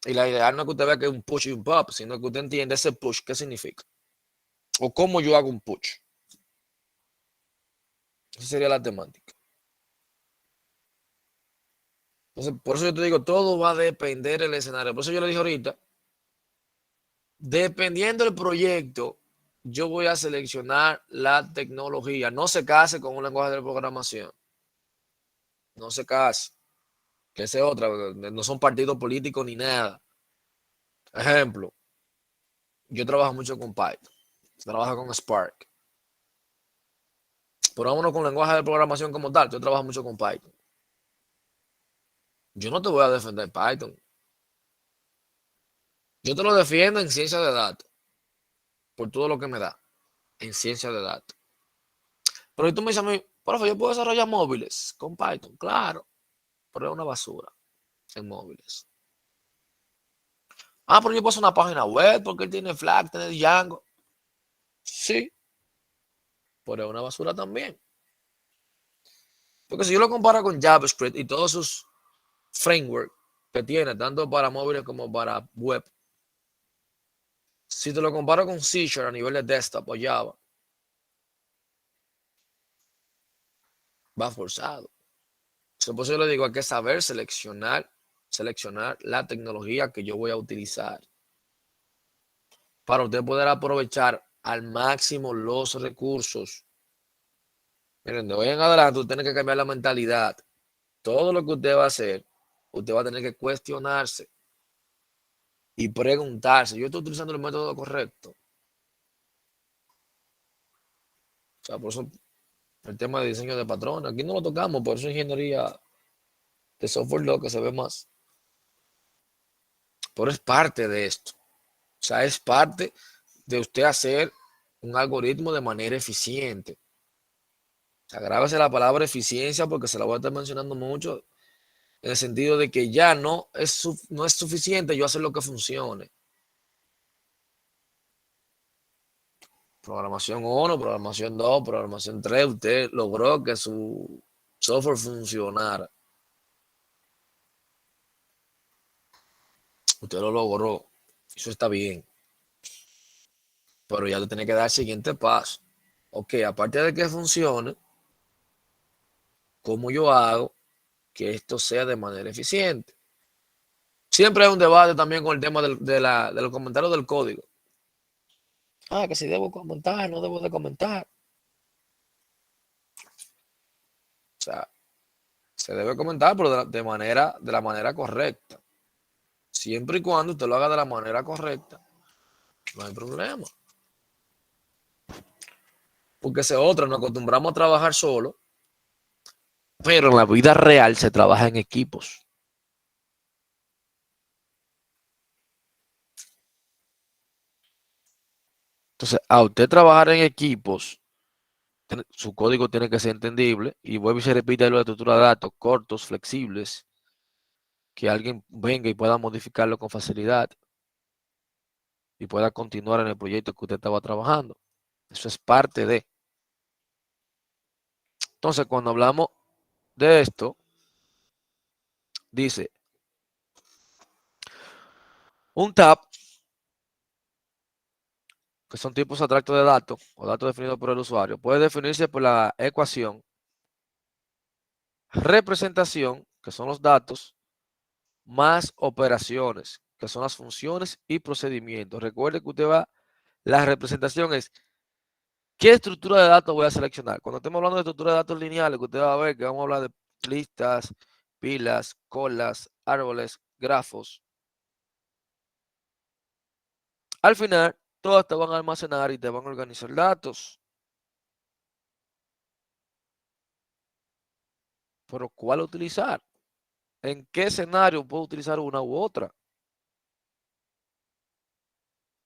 Y la idea no es que usted vea que es un push y un pop, sino que usted entienda ese push, qué significa. O cómo yo hago un push. Esa sería la temática. Entonces, por eso yo te digo, todo va a depender del escenario. Por eso yo le dije ahorita, dependiendo del proyecto, yo voy a seleccionar la tecnología. No se case con un lenguaje de programación. No se case. Que esa es otra. No son partidos políticos ni nada. Ejemplo, yo trabajo mucho con Python. Trabajo con Spark. Pero vámonos con lenguaje de programación como tal. Yo trabajo mucho con Python. Yo no te voy a defender Python. Yo te lo defiendo en ciencia de datos. Por todo lo que me da. En ciencia de datos. Pero tú me dices a mí, profe, yo puedo desarrollar móviles con Python. Claro. Pero es una basura en móviles. Ah, pero yo puedo hacer una página web porque él tiene Flask, tiene Django. Sí. Pero es una basura también. Porque si yo lo comparo con JavaScript y todos sus frameworks que tiene, tanto para móviles como para web, si te lo comparo con C# a nivel de desktop o Java, va forzado. Por eso yo le digo, hay que saber seleccionar la tecnología que yo voy a utilizar para usted poder aprovechar al máximo los recursos. Miren, de hoy en adelante usted tiene que cambiar la mentalidad. Todo lo que usted va a hacer, usted va a tener que cuestionarse y preguntarse, ¿yo estoy utilizando el método correcto? O sea, por eso el tema de diseño de patrones, aquí no lo tocamos, por eso ingeniería de software lo que se ve más. Pero es parte de esto. O sea, es parte de usted hacer un algoritmo de manera eficiente. O sea, grábese la palabra eficiencia porque se la voy a estar mencionando mucho en el sentido de que ya no es suficiente yo hacer lo que funcione. Programación 1, programación 2, programación 3, usted logró que su software funcionara. Usted lo logró. Eso está bien. Pero ya te tiene que dar el siguiente paso. Ok, aparte de que funcione, ¿cómo yo hago que esto sea de manera eficiente? Siempre hay un debate también con el tema de los comentarios del código. Ah, que si debo comentar, no debo de comentar. O sea, se debe comentar, pero de la manera correcta. Siempre y cuando usted lo haga de la manera correcta, no hay problema. Porque ese otro, nos acostumbramos a trabajar solo, pero en la vida real se trabaja en equipos. Entonces, a usted trabajar en equipos, su código tiene que ser entendible y vuelve y se repite la estructura de datos cortos, flexibles, que alguien venga y pueda modificarlo con facilidad y pueda continuar en el proyecto que usted estaba trabajando. Eso es parte de. Entonces, cuando hablamos de esto, dice, un tab, que son tipos abstractos de datos o datos definidos por el usuario, puede definirse por la ecuación representación, que son los datos, más operaciones, que son las funciones y procedimientos. Recuerde que usted va, la representación es, ¿qué estructura de datos voy a seleccionar? Cuando estemos hablando de estructura de datos lineales, que usted va a ver que vamos a hablar de listas, pilas, colas, árboles, grafos. Al final, todas te van a almacenar y te van a organizar datos. Pero ¿cuál utilizar? ¿En qué escenario puedo utilizar una u otra?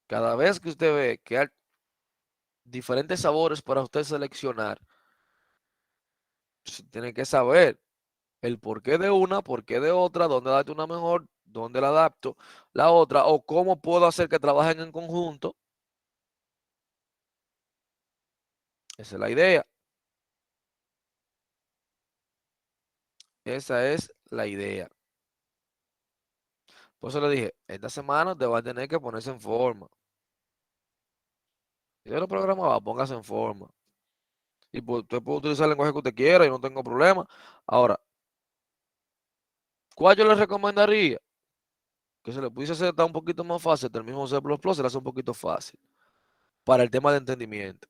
Cada vez que usted ve que hay diferentes sabores para usted seleccionar, tiene que saber el porqué de una, porqué de otra, dónde adapto una mejor, dónde la adapto la otra, o cómo puedo hacer que trabajen en conjunto. Esa es la idea. Esa es la idea. Por eso le dije, esta semana te va a tener que ponerse en forma. Si yo lo programaba, póngase en forma. Y pues, usted puede utilizar el lenguaje que usted quiera y no tengo problema. Ahora, ¿cuál yo le recomendaría? Que se le pudiese hacer está un poquito más fácil, el mismo C++ se le hace un poquito fácil para el tema de entendimiento.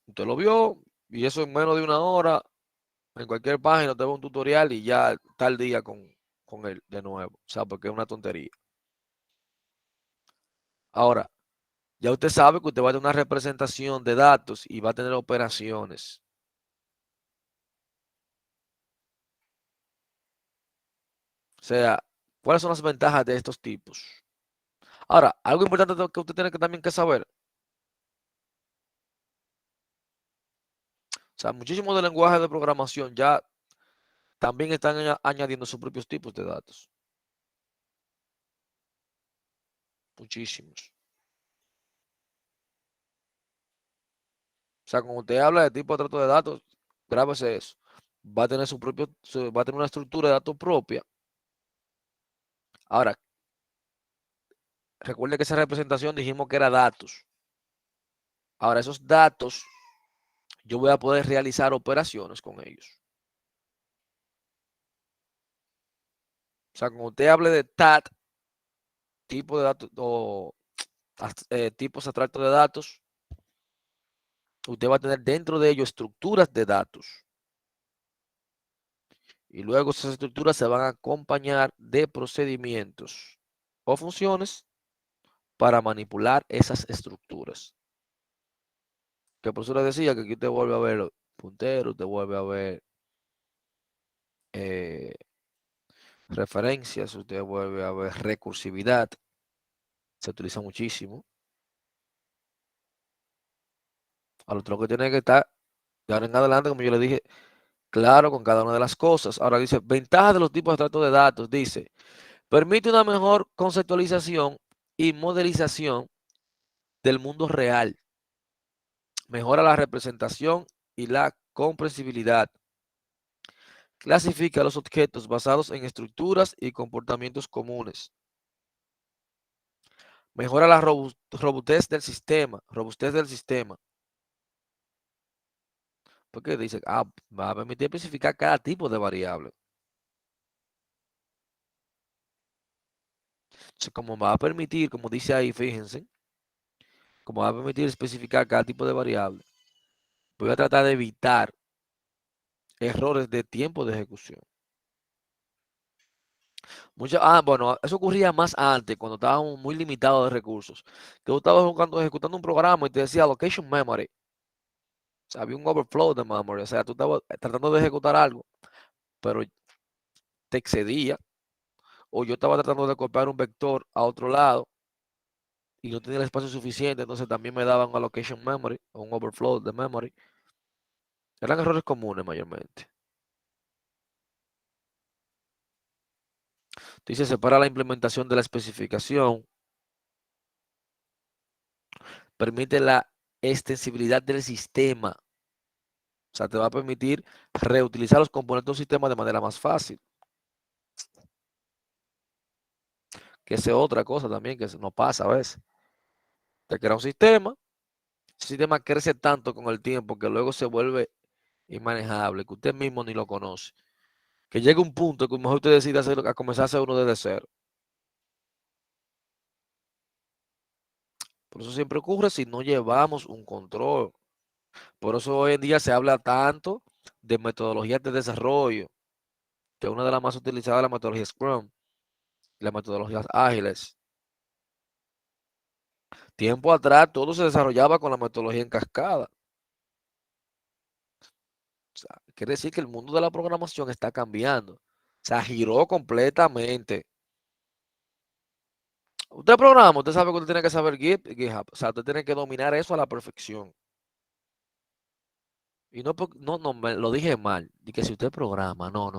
Usted lo vio y eso en menos de una hora, en cualquier página te ve un tutorial y ya está al día con él de nuevo. O sea, porque es una tontería. Ahora, ya usted sabe que usted va a tener una representación de datos y va a tener operaciones. O sea, ¿cuáles son las ventajas de estos tipos? Ahora, algo importante que usted tiene que también que saber. O sea, muchísimos de lenguajes de programación ya también están añadiendo sus propios tipos de datos. Muchísimos. O sea, cuando usted habla de tipo de trato de datos, grábese eso. Va a tener va a tener una estructura de datos propia. Ahora, recuerde que esa representación dijimos que era datos. Ahora, esos datos, yo voy a poder realizar operaciones con ellos. O sea, cuando usted hable de TAT, tipo de datos o tipos abstractos de datos, usted va a tener dentro de ellos estructuras de datos. Y luego esas estructuras se van a acompañar de procedimientos o funciones para manipular esas estructuras. Que por eso les decía que aquí te vuelve a ver punteros, te vuelve a ver referencias, usted vuelve a ver recursividad. Se utiliza muchísimo. Al otro que tiene que estar de ahora en adelante, como yo le dije, claro con cada una de las cosas. Ahora dice, ventajas de los tipos de trato de datos. Dice, permite una mejor conceptualización y modelización del mundo real. Mejora la representación y la comprensibilidad. Clasifica los objetos basados en estructuras y comportamientos comunes. Mejora la robustez del sistema. Porque dice, va a permitir especificar cada tipo de variable. Entonces, como va a permitir, como dice ahí, fíjense, como va a permitir especificar cada tipo de variable, voy a tratar de evitar errores de tiempo de ejecución. Bueno, eso ocurría más antes, cuando estábamos muy limitados de recursos. Que tú estabas ejecutando un programa y te decía location memory. O sea, había un overflow de memory. O sea, tú estabas tratando de ejecutar algo, pero te excedía. O yo estaba tratando de copiar un vector a otro lado y no tenía el espacio suficiente, entonces también me daban una location memory o un overflow de memory. Eran errores comunes mayormente. Dice, separa la implementación de la especificación, permite la extensibilidad del sistema. O sea, te va a permitir reutilizar los componentes de un sistema de manera más fácil. Que esa es otra cosa también que no pasa a veces. Te crea un sistema, ese sistema crece tanto con el tiempo que luego se vuelve inmanejable, que usted mismo ni lo conoce. que llegue un punto que mejor usted decida hacerlo, a comenzar a hacer uno desde cero. Por eso siempre ocurre si no llevamos un control. Por eso hoy en día se habla tanto de metodologías de desarrollo, que una de las más utilizadas es la metodología Scrum, las metodologías ágiles. Tiempo atrás todo se desarrollaba con la metodología en cascada. O sea, quiere decir que el mundo de la programación está cambiando. O sea, giró completamente. Usted programa, usted sabe que usted tiene que saber GitHub. O sea, usted tiene que dominar eso a la perfección. Y no, no, me lo dije mal. Y que si usted programa, no.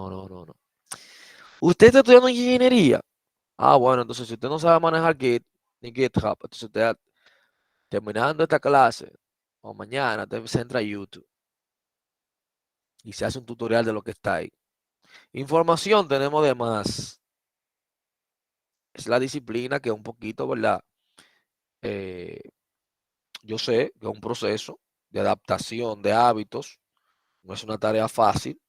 Usted está estudiando ingeniería. Ah, bueno, entonces si usted no sabe manejar Git ni GitHub, entonces usted terminando esta clase o mañana, usted se entra a YouTube y se hace un tutorial de lo que está ahí. Información tenemos de más. Es la disciplina que un poquito, ¿verdad? Eh, yo sé que es un proceso de adaptación de hábitos. No es una tarea fácil,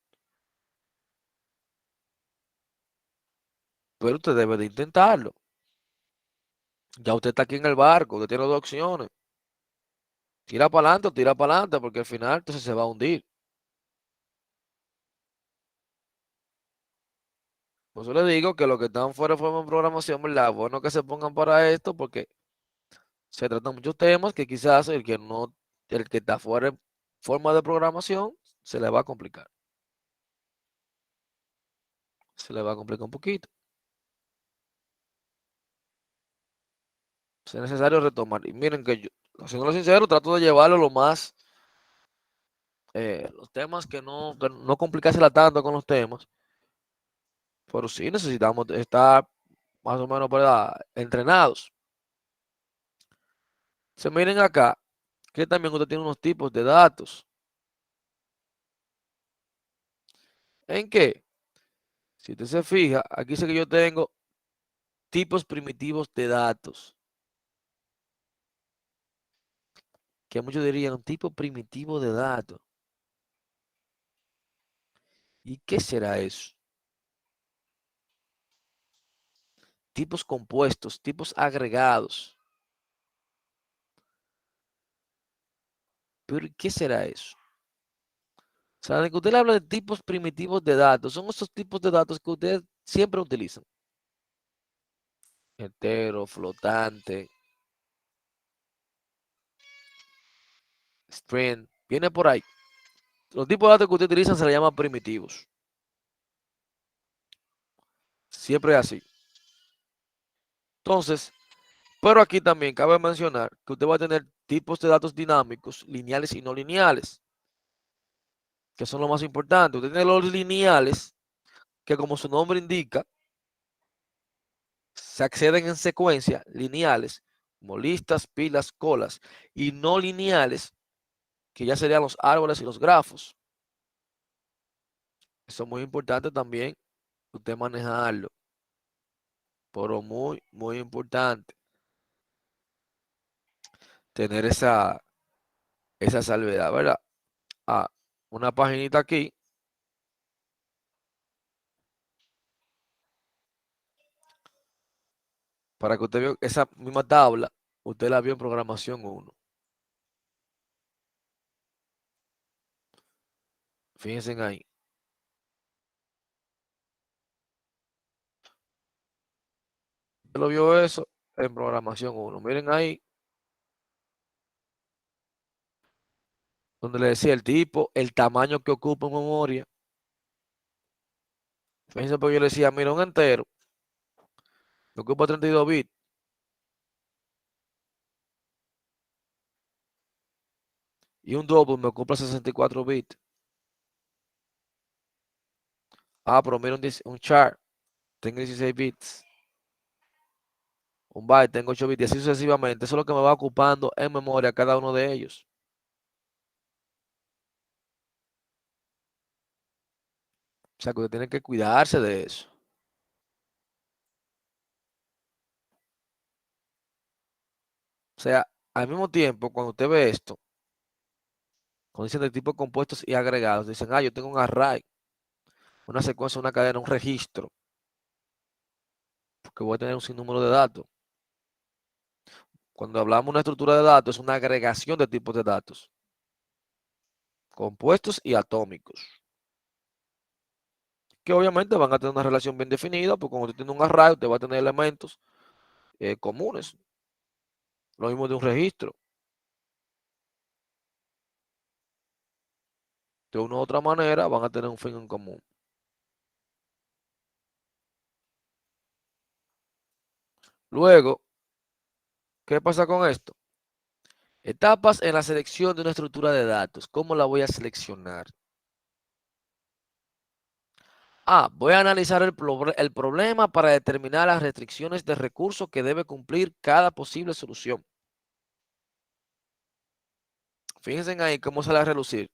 pero usted debe de intentarlo. Ya usted está aquí en el barco, usted tiene dos opciones. Tira para adelante o tira para adelante, porque al final entonces se va a hundir. Por eso le digo que los que están fuera de forma de programación, ¿verdad? Bueno que se pongan para esto, porque se tratan muchos temas que quizás el que no, el que está fuera de forma de programación, se le va a complicar. Se le va a complicar un poquito. Es necesario retomar. Y miren que yo, siendo sincero, trato de llevarlo lo más, los temas que no complicársela tanto con los temas, pero sí necesitamos estar más o menos, ¿verdad?, entrenados. Se miren acá, que también usted tiene unos tipos de datos. ¿En qué? Si usted se fija, aquí dice que yo tengo tipos primitivos de datos, que muchos dirían un tipo primitivo de datos. ¿Y qué será eso? Tipos compuestos, tipos agregados. Pero ¿qué será eso? O sea, de que usted le habla de tipos primitivos de datos, son esos tipos de datos que ustedes siempre utilizan. Entero, flotante, string, viene por ahí. Los tipos de datos que usted utiliza se le llaman primitivos. Siempre es así. Entonces, pero aquí también cabe mencionar que usted va a tener tipos de datos dinámicos, lineales y no lineales, que son lo más importante. Usted tiene los lineales, que como su nombre indica, se acceden en secuencia, lineales, como listas, pilas, colas, y no lineales, que ya serían los árboles y los grafos. Eso es muy importante también, usted manejarlo, pero muy importante tener esa salvedad, ¿verdad? Ah, una paginita aquí, para que usted vea esa misma tabla, usted la vio en programación 1. Fíjense en ahí. Usted lo vio eso en programación 1. Miren ahí, donde le decía el tipo, el tamaño que ocupa en memoria. Fíjense porque yo le decía, mira, un entero me ocupa 32 bits. Y un double me ocupa 64 bits. Ah, pero mira un char, tengo 16 bits. Un byte, tengo 8 bits. Y así sucesivamente. Eso es lo que me va ocupando en memoria cada uno de ellos. O sea, que usted tiene que cuidarse de eso. O sea, al mismo tiempo, cuando usted ve esto, cuando dicen de tipo compuestos y agregados, dicen, ah, yo tengo un array. una secuencia, una cadena, un registro, porque voy a tener un sinnúmero de datos. Cuando hablamos de una estructura de datos, es una agregación de tipos de datos, compuestos y atómicos, que obviamente van a tener una relación bien definida, porque cuando usted tiene un array, usted va a tener elementos comunes, lo mismo de un registro. De una u otra manera van a tener un fin en común. Luego, ¿qué pasa con esto? Etapas en la selección de una estructura de datos. ¿Cómo la voy a seleccionar? Voy a analizar el problema para determinar las restricciones de recursos que debe cumplir cada posible solución. Fíjense ahí cómo sale a relucir.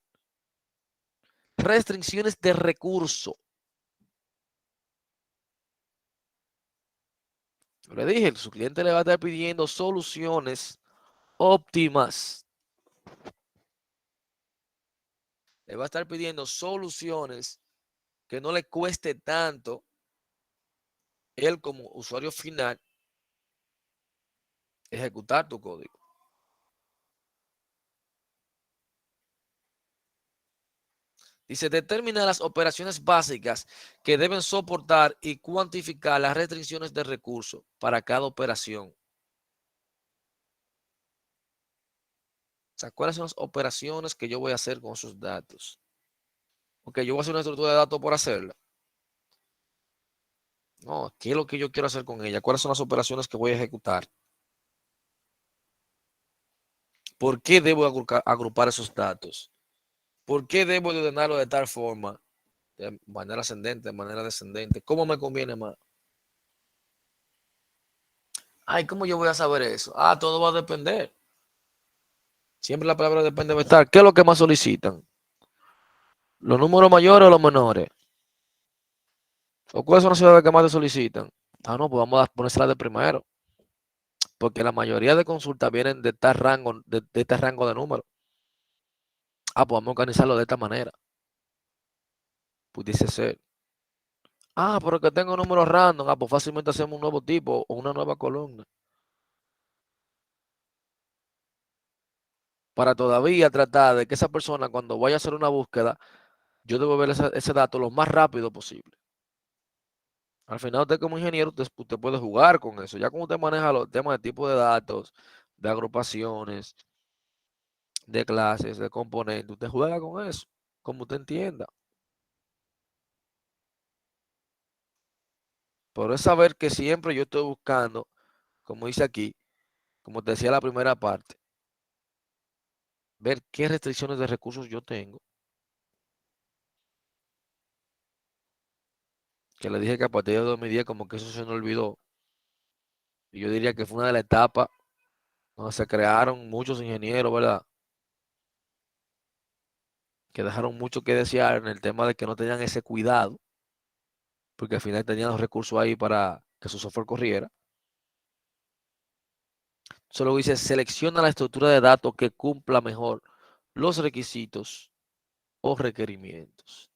Restricciones de recurso. Yo le dije, su cliente le va a estar pidiendo soluciones óptimas. Le va a estar pidiendo soluciones que no le cueste tanto él como usuario final ejecutar tu código. Dice, determina las operaciones básicas que deben soportar y cuantificar las restricciones de recursos para cada operación. O sea, ¿cuáles son las operaciones que yo voy a hacer con esos datos? Ok, yo voy a hacer una estructura de datos por hacerla. No, ¿qué es lo que yo quiero hacer con ella? ¿Cuáles son las operaciones que voy a ejecutar? ¿Por qué debo agrupar esos datos? ¿Por qué debo ordenarlo de tal forma? De manera ascendente, de manera descendente. ¿Cómo me conviene más? Ay, ¿cómo yo voy a saber eso? Todo va a depender. Siempre la palabra depende de estar. ¿Qué es lo que más solicitan? ¿Los números mayores o los menores? ¿O cuáles son las ciudades que más te solicitan? No, pues vamos a ponérsela de primero. Porque la mayoría de consultas vienen de este rango, de este rango de números. Pues vamos a organizarlo de esta manera. Pudiese ser. Pero que tengo números random. Pues fácilmente hacemos un nuevo tipo o una nueva columna. Para todavía tratar de que esa persona, cuando vaya a hacer una búsqueda, yo debo ver ese dato lo más rápido posible. Al final, usted como ingeniero, usted puede jugar con eso. Ya como usted maneja los temas de tipo de datos, de agrupaciones, de clases, de componentes, usted juega con eso, como usted entienda. Pero es saber que siempre yo estoy buscando, como dice aquí, como te decía la primera parte, ver qué restricciones de recursos yo tengo. Que le dije que a partir de 2010 como que eso se me olvidó. Y yo diría que fue una de las etapas donde se crearon muchos ingenieros, ¿verdad? Que dejaron mucho que desear en el tema de que no tenían ese cuidado, porque al final tenían los recursos ahí para que su software corriera. Solo dice, selecciona la estructura de datos que cumpla mejor los requisitos o requerimientos.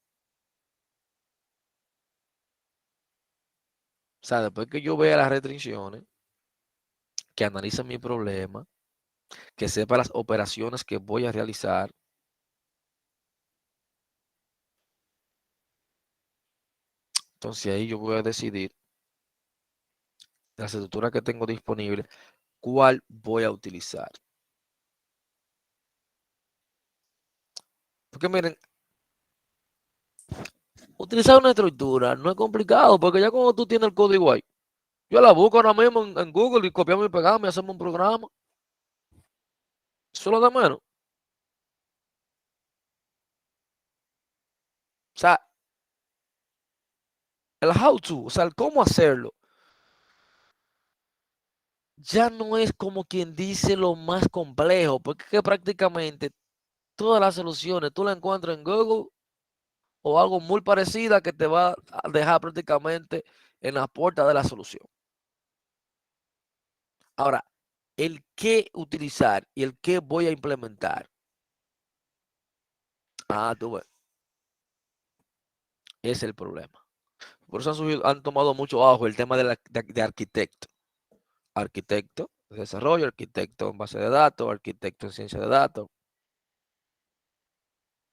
O sea, después que yo vea las restricciones, que analice mi problema, que sepa las operaciones que voy a realizar, entonces ahí yo voy a decidir de las estructuras que tengo disponibles, cuál voy a utilizar. Porque miren, utilizar una estructura no es complicado, porque ya cuando tú tienes el código ahí, yo la busco ahora mismo en Google y copiamos y pegamos y hacemos un programa. Solo de menos. O sea, el how to, o sea, el cómo hacerlo, ya no es como quien dice lo más complejo, porque es que prácticamente todas las soluciones tú las encuentras en Google o algo muy parecida que te va a dejar prácticamente en la puerta de la solución. Ahora, el qué utilizar y el qué voy a implementar. Tú ves. Ese es el problema. Por eso han tomado mucho auge el tema de arquitecto. Arquitecto de desarrollo, arquitecto en base de datos, arquitecto en ciencia de datos.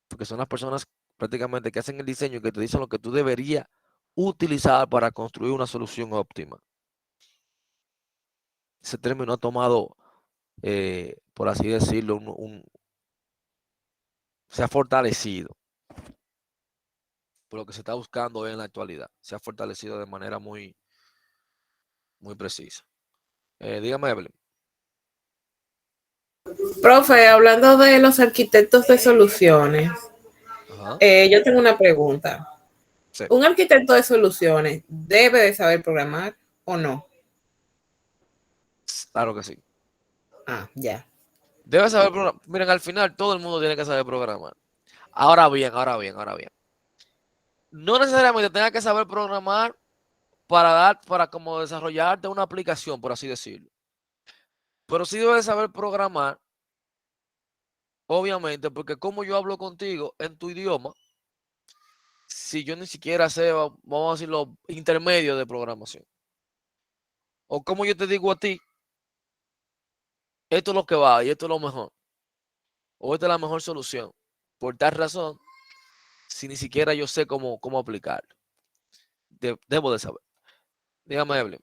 Porque son las personas prácticamente que hacen el diseño y que te dicen lo que tú deberías utilizar para construir una solución óptima. Ese término ha tomado, por así decirlo, se ha fortalecido por lo que se está buscando hoy en la actualidad. Se ha fortalecido de manera muy, muy precisa. Dígame, Evelyn. Profe, hablando de los arquitectos de soluciones, Ajá. yo tengo una pregunta. Sí. ¿Un arquitecto de soluciones debe de saber programar o no? Claro que sí. Ah, ya. Debe saber programar. Miren, al final todo el mundo tiene que saber programar. Ahora bien. No necesariamente tenga que saber programar para como desarrollarte una aplicación, por así decirlo. Pero sí debe saber programar, obviamente, porque como yo hablo contigo en tu idioma, si yo ni siquiera sé, vamos a decirlo, intermedio de programación. O como yo te digo a ti, esto es lo que va y esto es lo mejor. O esta es la mejor solución. Por tal razón, si ni siquiera yo sé cómo aplicarlo. Debo de saber. Dígame, Evelyn.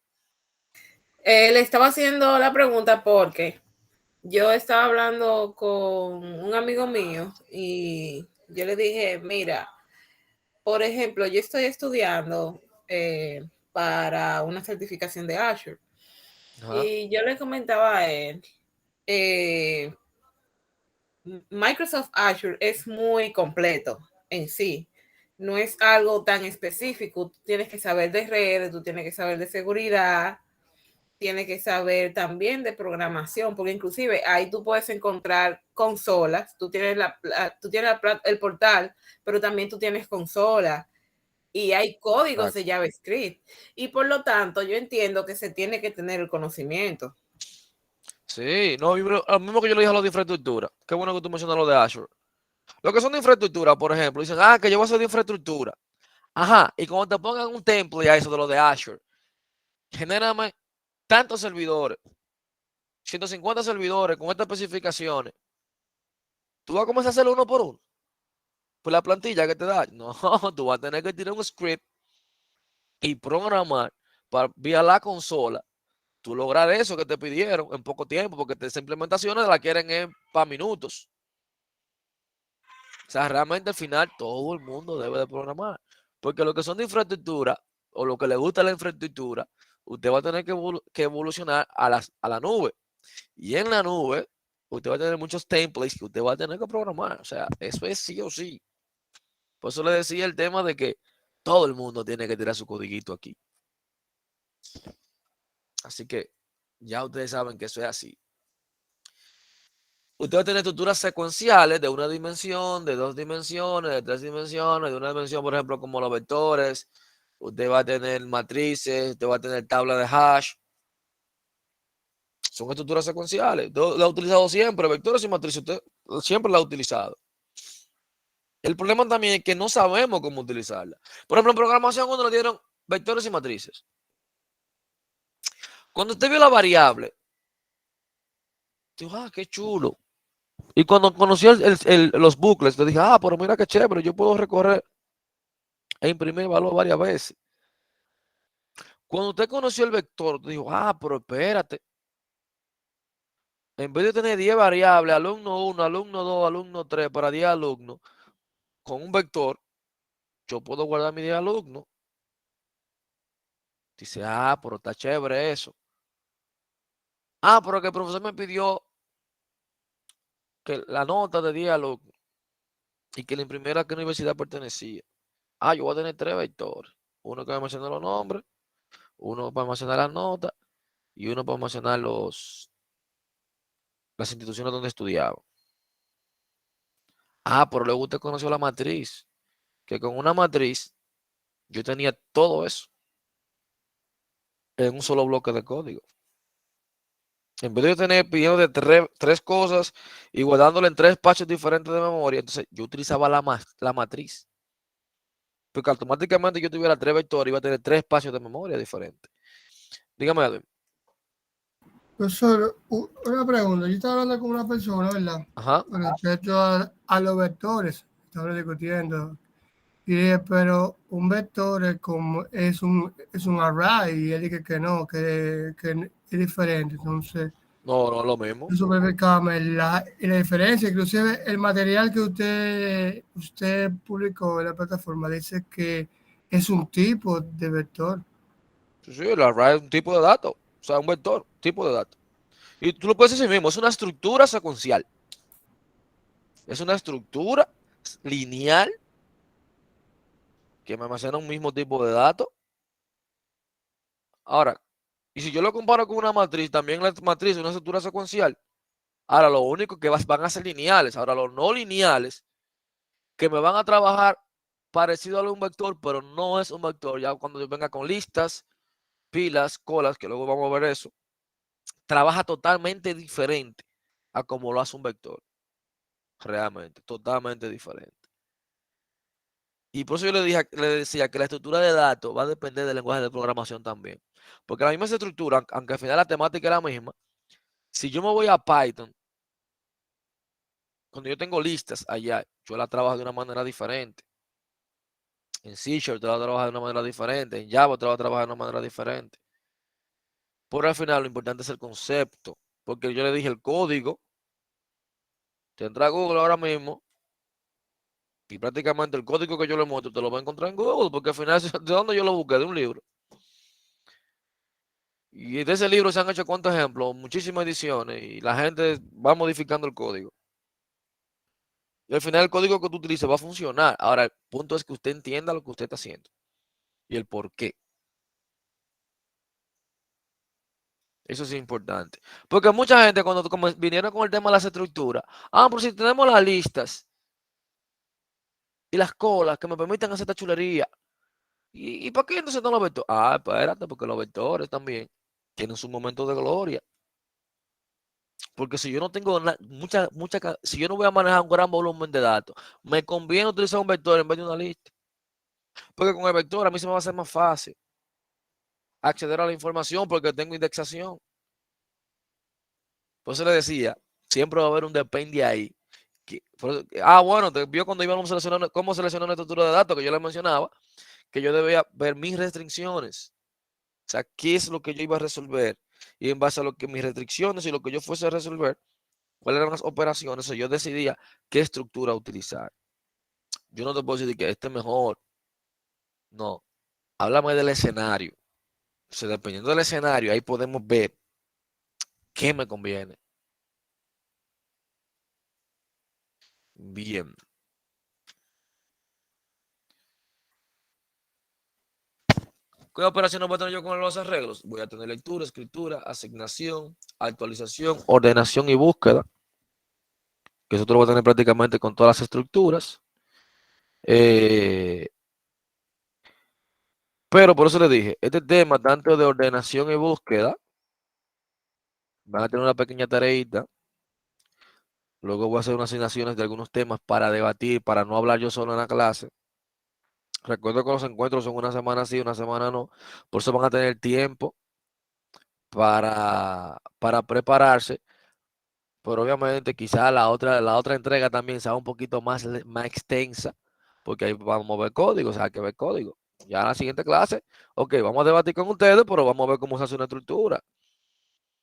Le estaba haciendo la pregunta porque yo estaba hablando con un amigo mío y yo le dije, mira, por ejemplo, yo estoy estudiando para una certificación de Azure. Ajá. Y yo le comentaba a él, Microsoft Azure es muy completo en sí. No es algo tan específico. Tú tienes que saber de redes, tú tienes que saber de seguridad, tienes que saber también de programación, porque inclusive ahí tú puedes encontrar consolas. Tú tienes el portal, pero también tú tienes consolas y hay códigos de JavaScript. Y por lo tanto, yo entiendo que se tiene que tener el conocimiento. Sí, no, lo mismo que yo le dije a los de infraestructura. Qué bueno que tú mencionas lo de Azure. Lo que son de infraestructura, por ejemplo, dicen, que yo voy a hacer de infraestructura. Ajá, y cuando te pongan un template a eso de lo de Azure, genérame tantos servidores, 150 servidores con estas especificaciones. Tú vas a comenzar a hacerlo uno por uno. Por la plantilla que te da. No, tú vas a tener que tirar un script y programar vía la consola. Tú lograr eso que te pidieron en poco tiempo, porque esas implementaciones la quieren para minutos. O sea, realmente al final todo el mundo debe de programar. Porque lo que son de infraestructura o lo que le gusta la infraestructura, usted va a tener que evolucionar a la nube. Y en la nube, usted va a tener muchos templates que usted va a tener que programar. O sea, eso es sí o sí. Por eso le decía el tema de que todo el mundo tiene que tirar su codiguito aquí. Así que ya ustedes saben que eso es así. Usted va a tener estructuras secuenciales de una dimensión, de dos dimensiones, de tres dimensiones, de una dimensión, por ejemplo, como los vectores. Usted va a tener matrices, usted va a tener tabla de hash. Son estructuras secuenciales. Yo la he utilizado siempre, vectores y matrices. Usted siempre la ha utilizado. El problema también es que no sabemos cómo utilizarla. Por ejemplo, en programación, cuando le dieron vectores y matrices. Cuando usted vio la variable, dijo, qué chulo. Y cuando conoció los bucles, le dije, pero mira qué chévere, yo puedo recorrer e imprimir valor varias veces. Cuando usted conoció el vector, te dijo, pero espérate. En vez de tener 10 variables, alumno 1, alumno 2, alumno 3, para 10 alumnos, con un vector, yo puedo guardar mis 10 alumnos. Dice, pero está chévere eso. Pero que el profesor me pidió que la nota de 10 alumnos y que le imprimiera a qué universidad pertenecía. Yo voy a tener 3 vectores. Uno que va a mencionar los nombres, uno para mencionar las notas y uno para mencionar las instituciones donde estudiaba. Pero luego usted conoció la matriz, que con una matriz yo tenía todo eso en un solo bloque de código. En vez de yo tener pidiendo de tres cosas y guardándole en 3 patches diferentes de memoria, entonces yo utilizaba la matriz. porque automáticamente yo tuviera 3 vectores, iba a tener 3 espacios de memoria diferentes. Dígame, Edwin. Profesor, una pregunta. Yo estaba hablando con una persona, ¿verdad? Ajá. Con respecto a los vectores. Estaba discutiendo. Y dije, pero un vector es un array. Y él dice que no, que es diferente. Entonces, No, no es lo mismo. eso verificame la diferencia. Inclusive el material que usted publicó en la plataforma dice que es un tipo de vector. Sí, el array es un tipo de dato, o sea, un vector, tipo de dato. Y tú lo puedes decir mismo, es una estructura secuencial. Es una estructura lineal que me almacena un mismo tipo de datos. Ahora, y si yo lo comparo con una matriz, también la matriz es una estructura secuencial. Ahora, lo único que van a ser lineales. Ahora, los no lineales, que me van a trabajar parecido a un vector, pero no es un vector. Ya cuando yo venga con listas, pilas, colas, que luego vamos a ver eso, trabaja totalmente diferente a como lo hace un vector. Realmente, totalmente diferente. Y por eso yo le decía que la estructura de datos va a depender del lenguaje de programación también. Porque la misma estructura, aunque al final la temática es la misma, si yo me voy a Python, cuando yo tengo listas allá, yo la trabajo de una manera diferente. En C# te la trabajo de una manera diferente. En Java te la trabajo de una manera diferente. Por al final lo importante es el concepto. Porque yo le dije el código, te entra a Google ahora mismo, y prácticamente el código que yo le muestro te lo va a encontrar en Google, porque al final, ¿de dónde yo lo busqué? De un libro. Y de ese libro se han hecho cuántos ejemplos, muchísimas ediciones, y la gente va modificando el código. Y al final el código que tú utilices va a funcionar. Ahora, el punto es que usted entienda lo que usted está haciendo y el por qué. Eso es importante. Porque mucha gente cuando vinieron con el tema de las estructuras, pero si tenemos las listas y las colas que me permiten hacer esta chulería, ¿y para qué entonces no los vectores? Espérate, porque los vectores también tienen su momento de gloria. Porque si yo no tengo si yo no voy a manejar un gran volumen de datos, me conviene utilizar un vector en vez de una lista. Porque con el vector a mí se me va a hacer más fácil acceder a la información porque tengo indexación. Por eso le decía, siempre va a haber un depende ahí. Bueno, te vio cuando íbamos a seleccionar cómo seleccionar una estructura de datos que yo le mencionaba, que yo debía ver mis restricciones. O sea, qué es lo que yo iba a resolver. Y en base a lo que mis restricciones y lo que yo fuese a resolver, cuáles eran las operaciones, o yo decidía qué estructura utilizar. Yo no te puedo decir que este es mejor. No. Háblame del escenario. O sea, dependiendo del escenario, ahí podemos ver qué me conviene. Bien. ¿Qué operaciones voy a tener yo con los arreglos? Voy a tener lectura, escritura, asignación, actualización, ordenación y búsqueda. Que eso te lo voy a tener prácticamente con todas las estructuras. Pero por eso le dije, este tema tanto de ordenación y búsqueda, van a tener una pequeña tareita. Luego voy a hacer unas asignaciones de algunos temas para debatir, para no hablar yo solo en la clase. Recuerdo que los encuentros son una semana sí, una semana no. Por eso van a tener tiempo para prepararse. Pero obviamente quizás la otra entrega también sea un poquito más extensa, porque ahí vamos a ver código, o sea, hay que ver código. Ya en la siguiente clase, ok, vamos a debatir con ustedes, pero vamos a ver cómo se hace una estructura,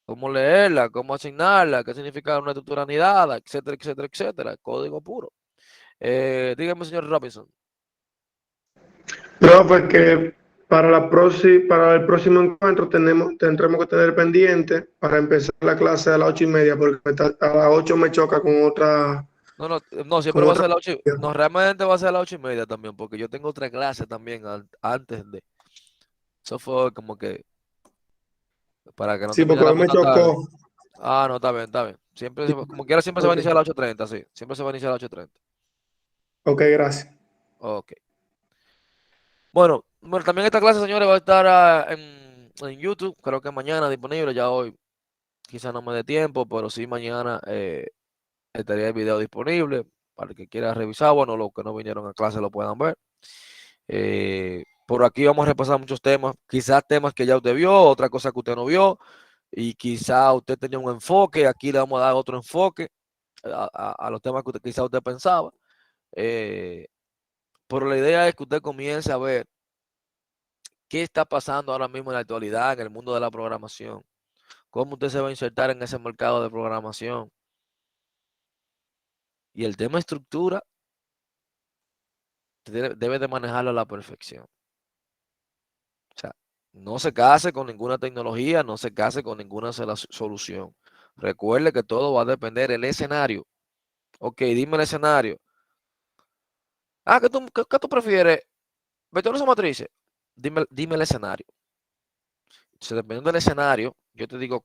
cómo leerla, cómo asignarla, qué significa una estructura anidada, etcétera, etcétera, etcétera. Código puro. Dígame, señor Robinson. No, pues que para el próximo encuentro tendremos que tener pendiente para empezar la clase a las 8:30, porque a las 8 me choca No, siempre con va a otra. ser a las 8. No, realmente va a ser a las 8:30 también, porque yo tengo otra clase también antes de. Eso fue como que para que no Sí, porque hoy termináramos me tan tarde. chocó. No, está bien, está bien. Como quiera, siempre se va a Ok, iniciar a las 8:30, sí. Siempre se va a iniciar a las 8:30. ok, gracias. Ok. Bueno, también esta clase, señores, va a estar en YouTube. Creo que mañana disponible. Ya hoy quizá no me dé tiempo, pero sí mañana estaría el video disponible para el que quiera revisar. Bueno, los que no vinieron a clase lo puedan ver. Por aquí vamos a repasar muchos temas, quizás temas que ya usted vio, otra cosa que usted no vio, y quizá usted tenía un enfoque, aquí le vamos a dar otro enfoque a los temas que quizá usted pensaba. Pero la idea es que usted comience a ver qué está pasando ahora mismo en la actualidad en el mundo de la programación, cómo usted se va a insertar en ese mercado de programación. Y el tema estructura debe de manejarlo a la perfección. O sea, no se case con ninguna tecnología, no se case con ninguna solución. Recuerde que todo va a depender del escenario. Ok, dime el escenario. Ah, ¿qué tú prefieres? ¿Vectores o matrices? Dime el escenario. Entonces, dependiendo del escenario, yo te digo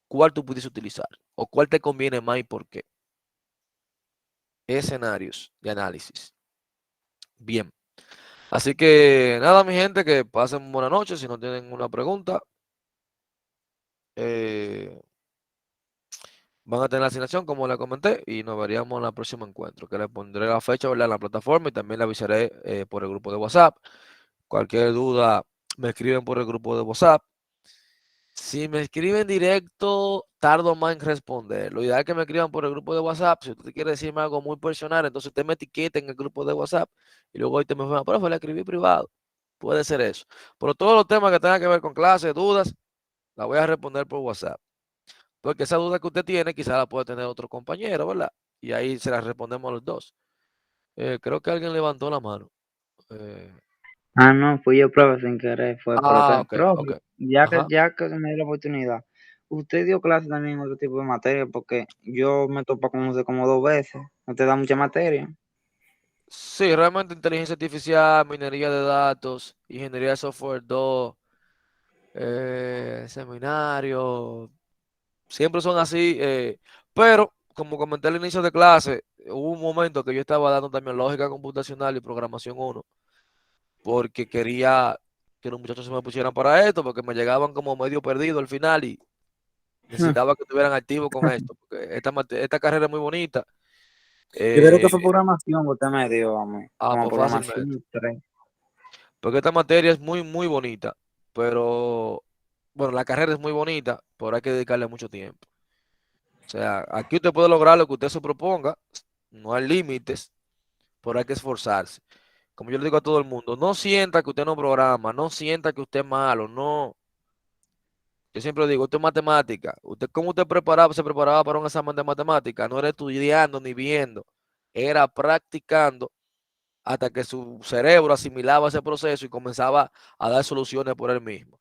cuál tú puedes utilizar o cuál te conviene más y por qué. Escenarios de análisis. Bien. Así que nada, mi gente, que pasen buena noche. Si no tienen una pregunta, van a tener la asignación, como les comenté, y nos veríamos en el próximo encuentro, que les pondré la fecha, ¿verdad?, en la plataforma y también le avisaré por el grupo de WhatsApp. Cualquier duda, me escriben por el grupo de WhatsApp. Si me escriben directo, tardo más en responder. Lo ideal es que me escriban por el grupo de WhatsApp. Si usted quiere decirme algo muy personal, entonces usted me etiqueta en el grupo de WhatsApp y luego ahí te me informa, profe, le escribí privado. Puede ser eso. Pero todos los temas que tengan que ver con clases, dudas, la voy a responder por WhatsApp. Porque esa duda que usted tiene, quizá la puede tener otro compañero, ¿verdad? Y ahí se la respondemos los dos. Creo que alguien levantó la mano. Eh, No, fui yo, profe, sin querer, fue, pero ok, profe, ok. ya que, Ajá. ya que me dio la oportunidad, usted dio clase también en otro tipo de materia, porque yo me topo con usted como 2 veces, no te da mucha materia. Sí, realmente inteligencia artificial, minería de datos, ingeniería de software 2, seminario, siempre son así, pero como comenté al inicio de clase, hubo un momento que yo estaba dando también lógica computacional y programación 1, porque quería que los muchachos se me pusieran para esto, porque me llegaban como medio perdido al final y necesitaba que estuvieran activos con esto, porque esta carrera es muy bonita. Yo creo que eh, fue programación que usted me dio a mí, como pues fácilmente. programación 3. Porque esta materia es muy, muy bonita, pero bueno, la carrera es muy bonita, pero hay que dedicarle mucho tiempo. O sea, aquí usted puede lograr lo que usted se proponga, no hay límites, pero hay que esforzarse. Como yo le digo a todo el mundo, no sienta que usted no programa, no sienta que usted es malo, no. Yo siempre digo, esto es matemática. Usted, ¿cómo usted se preparaba para un examen de matemática? No era estudiando ni viendo, era practicando hasta que su cerebro asimilaba ese proceso y comenzaba a dar soluciones por él mismo.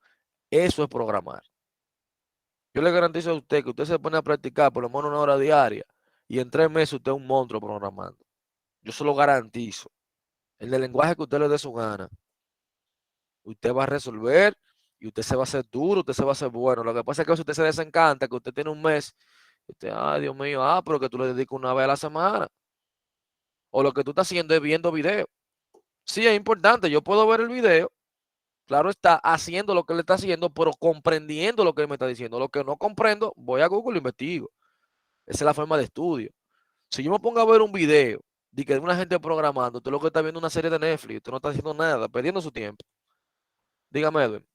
Eso es programar. Yo le garantizo a usted que usted se pone a practicar por lo menos 1 hora diaria y en 3 meses usted es un monstruo programando. Yo se lo garantizo. En el lenguaje que usted le dé su gana, usted va a resolver y usted se va a hacer duro, usted se va a hacer bueno. Lo que pasa es que si usted se desencanta, que usted tiene un mes, usted, ay, Dios mío, pero que tú le dedicas 1 vez a la semana. O lo que tú estás haciendo es viendo videos. Sí, es importante, yo puedo ver el video. Claro está, haciendo lo que le está haciendo, pero comprendiendo lo que él me está diciendo. Lo que no comprendo, voy a Google e investigo. Esa es la forma de estudio. Si yo me pongo a ver un video de que de una gente programando, usted lo que está viendo es una serie de Netflix, usted no está haciendo nada, perdiendo su tiempo. Dígame, Edwin.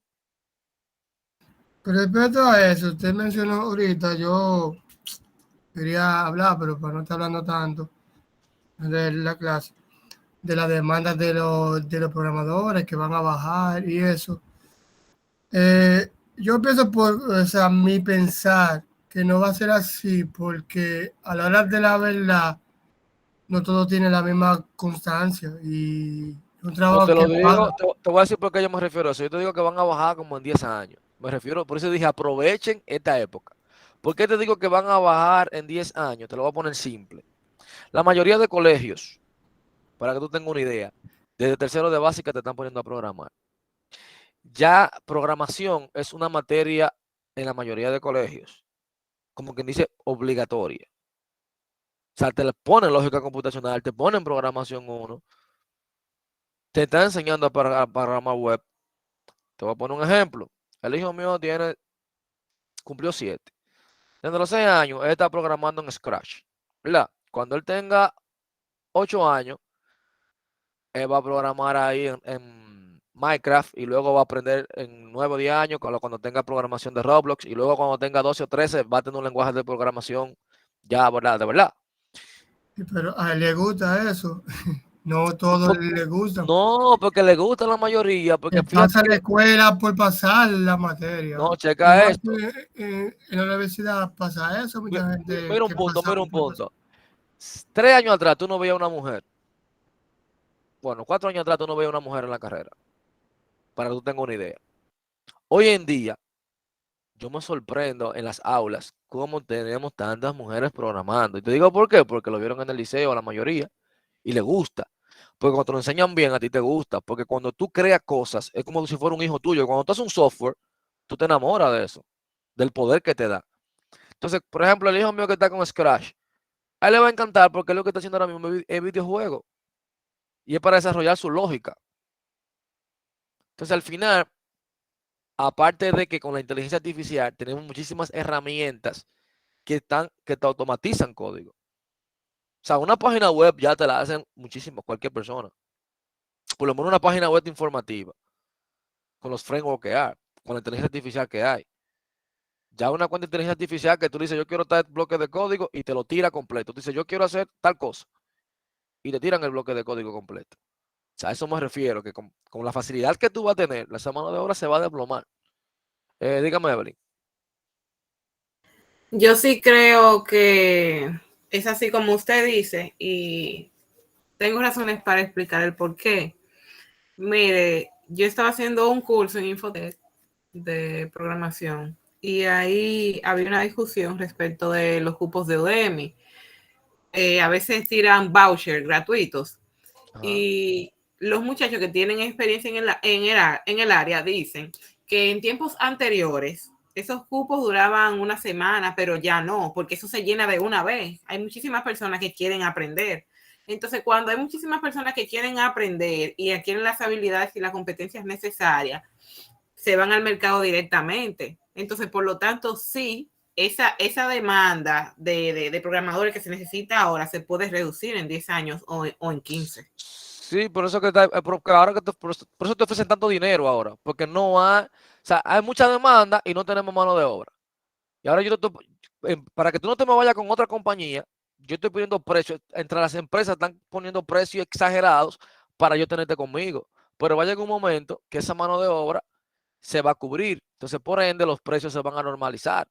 Pero respecto a eso, usted mencionó ahorita, yo quería hablar, pero para no estar hablando tanto de la clase, de la demanda de los programadores que van a bajar y eso. Yo pienso o sea, mi pensar que no va a ser así porque a la hora de la verdad no todo tiene la misma constancia y un No trabajo te lo que digo, paga. te voy a decir por qué yo me refiero a eso. Yo te digo que van a bajar como en 10 años. Me refiero, por eso dije aprovechen esta época. ¿Por qué te digo que van a bajar en 10 años? Te lo voy a poner simple. La mayoría de colegios, para que tú tengas una idea, desde tercero de básica te están poniendo a programar. Ya programación es una materia en la mayoría de colegios, como quien dice, obligatoria. O sea, te le ponen lógica computacional, te ponen programación 1, te están enseñando a programar web. Te voy a poner un ejemplo. El hijo mío cumplió 7. Desde los 6 años, él está programando en Scratch, ¿verdad? Cuando él tenga 8 años, él va a programar ahí en Minecraft y luego va a aprender en 9 o 10 años cuando tenga programación de Roblox y luego cuando tenga 12 o 13 va a tener un lenguaje de programación ya, ¿verdad? De verdad. Pero a él le gusta eso. No todos le gustan. No, porque le gusta a la mayoría, porque Él fíjate pasa la que, escuela por pasar la materia. no, checa Igual esto. que en la universidad pasa eso, mucha gente Mira un que punto, pasa mira un por pasar. punto. 3 años atrás tú no veías una mujer. Bueno, 4 años atrás tú no veías una mujer en la carrera, para que tú tengas una idea. Hoy en día, yo me sorprendo en las aulas cómo tenemos tantas mujeres programando. Y te digo por qué, porque lo vieron en el liceo, la mayoría, y le gusta. Porque cuando te lo enseñan bien, a ti te gusta. Porque cuando tú creas cosas, es como si fuera un hijo tuyo. Cuando tú haces un software, tú te enamoras de eso, del poder que te da. Entonces, por ejemplo, el hijo mío que está con Scratch, a él le va a encantar porque lo que está haciendo ahora mismo es videojuego. Y es para desarrollar su lógica. Entonces, al final, aparte de que con la inteligencia artificial tenemos muchísimas herramientas que te automatizan código. O sea, una página web ya te la hacen muchísimo, cualquier persona. Por lo menos una página web informativa, con los frameworks que hay, con la inteligencia artificial que hay. Ya una cuenta de inteligencia artificial que tú dices, yo quiero tal bloque de código y te lo tira completo. Tú dices, yo quiero hacer tal cosa y te tiran el bloque de código completo. O sea, a eso me refiero, que con la facilidad que tú vas a tener, la mano de obra se va a desplomar. Dígame, Evelyn. Yo sí creo que es así como usted dice y tengo razones para explicar el por qué. Mire, yo estaba haciendo un curso en Infotech de programación y ahí había una discusión respecto de los cupos de Udemy. A veces tiran vouchers gratuitos Ajá. y los muchachos que tienen experiencia en el área dicen que en tiempos anteriores esos cupos duraban una semana, pero ya no, porque eso se llena de una vez. Hay muchísimas personas que quieren aprender. Entonces, cuando hay muchísimas personas que quieren aprender y adquieren las habilidades y las competencias necesarias, se van al mercado directamente. Entonces, por lo tanto, sí, esa demanda de programadores que se necesita ahora se puede reducir en 10 años o en 15. Sí, por eso que porque ahora por eso te ofrecen tanto dinero ahora, porque no hay, o sea, hay mucha demanda y no tenemos mano de obra. Y ahora para que tú no te me vayas con otra compañía, yo estoy poniendo precios, entre las empresas están poniendo precios exagerados para yo tenerte conmigo. Pero va a llegar un momento que esa mano de obra se va a cubrir. Entonces, por ende, los precios se van a normalizar.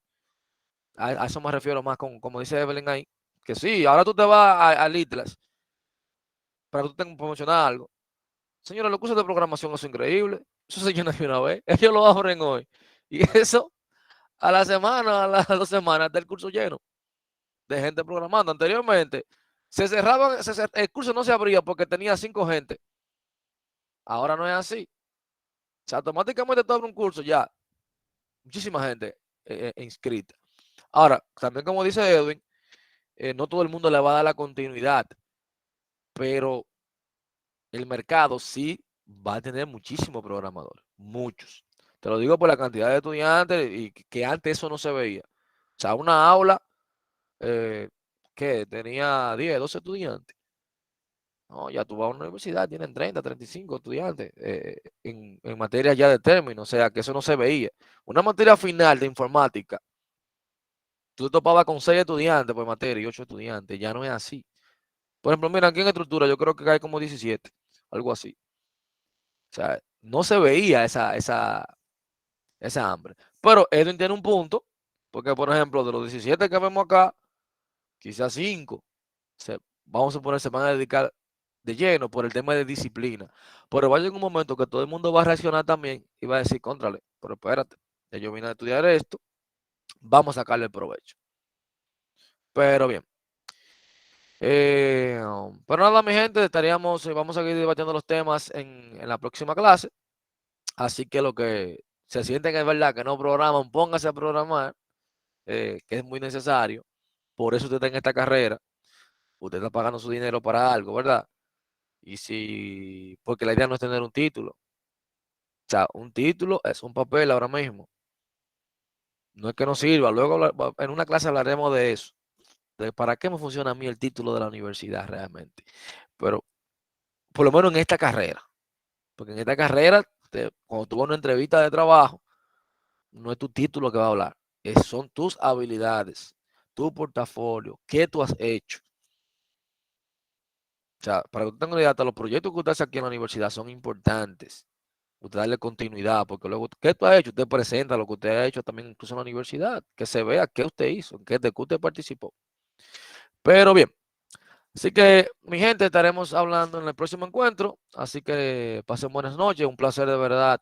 A eso me refiero más como dice Evelyn ahí, que sí, ahora tú te vas a Litlas para que tú tengas que promocionar algo. Señores, los cursos de programación son increíbles. Eso se llena de una vez. Ellos lo abren hoy. Y eso, a la semana, a las 2 semanas, está el curso lleno de gente programando. Anteriormente, se cerraban, el curso no se abría porque tenía 5 gente. Ahora no es así. O sea, automáticamente tú abres un curso ya, muchísima gente inscrita. Ahora, también como dice Edwin, no todo el mundo le va a dar la continuidad, pero el mercado sí va a tener muchísimos programadores, muchos. Te lo digo por la cantidad de estudiantes y que antes eso no se veía. O sea, una aula que tenía 10, 12 estudiantes. No, ya tú vas a una universidad, tienen 30, 35 estudiantes en materia ya de término, o sea, que eso no se veía. Una materia final de informática, tú te topabas con 6 estudiantes por materia y 8 estudiantes, ya no es así. Por ejemplo, mira, aquí en estructura yo creo que hay como 17, algo así. O sea, no se veía esa hambre. Pero Edwin tiene un punto, porque por ejemplo, de los 17 que vemos acá, quizás 5 vamos a suponer, se van a dedicar de lleno por el tema de disciplina. Pero va a llegar un momento que todo el mundo va a reaccionar también y va a decir, contrale, pero espérate, yo vine a estudiar esto, vamos a sacarle el provecho. Pero bien. Pero nada, mi gente, vamos a seguir debatiendo los temas en la próxima clase. Así que lo que se sienten es verdad que no programan, pónganse a programar, que es muy necesario. Por eso usted está en esta carrera. Usted está pagando su dinero para algo, ¿verdad? Porque la idea no es tener un título. O sea, un título es un papel ahora mismo. No es que no sirva. Luego en una clase hablaremos de eso. De para qué me funciona a mí el título de la universidad realmente. Pero por lo menos en esta carrera. Porque en esta carrera, cuando tú vas a una entrevista de trabajo, no es tu título que va a hablar, son tus habilidades, tu portafolio, qué tú has hecho. O sea, para que tú tengas una idea, hasta los proyectos que usted hace aquí en la universidad son importantes. Usted darle continuidad, porque luego, ¿qué tú has hecho? Usted presenta lo que usted ha hecho también incluso en la universidad, que se vea qué usted hizo, de qué usted participó. Pero bien, así que mi gente, estaremos hablando en el próximo encuentro, así que pasen buenas noches, un placer de verdad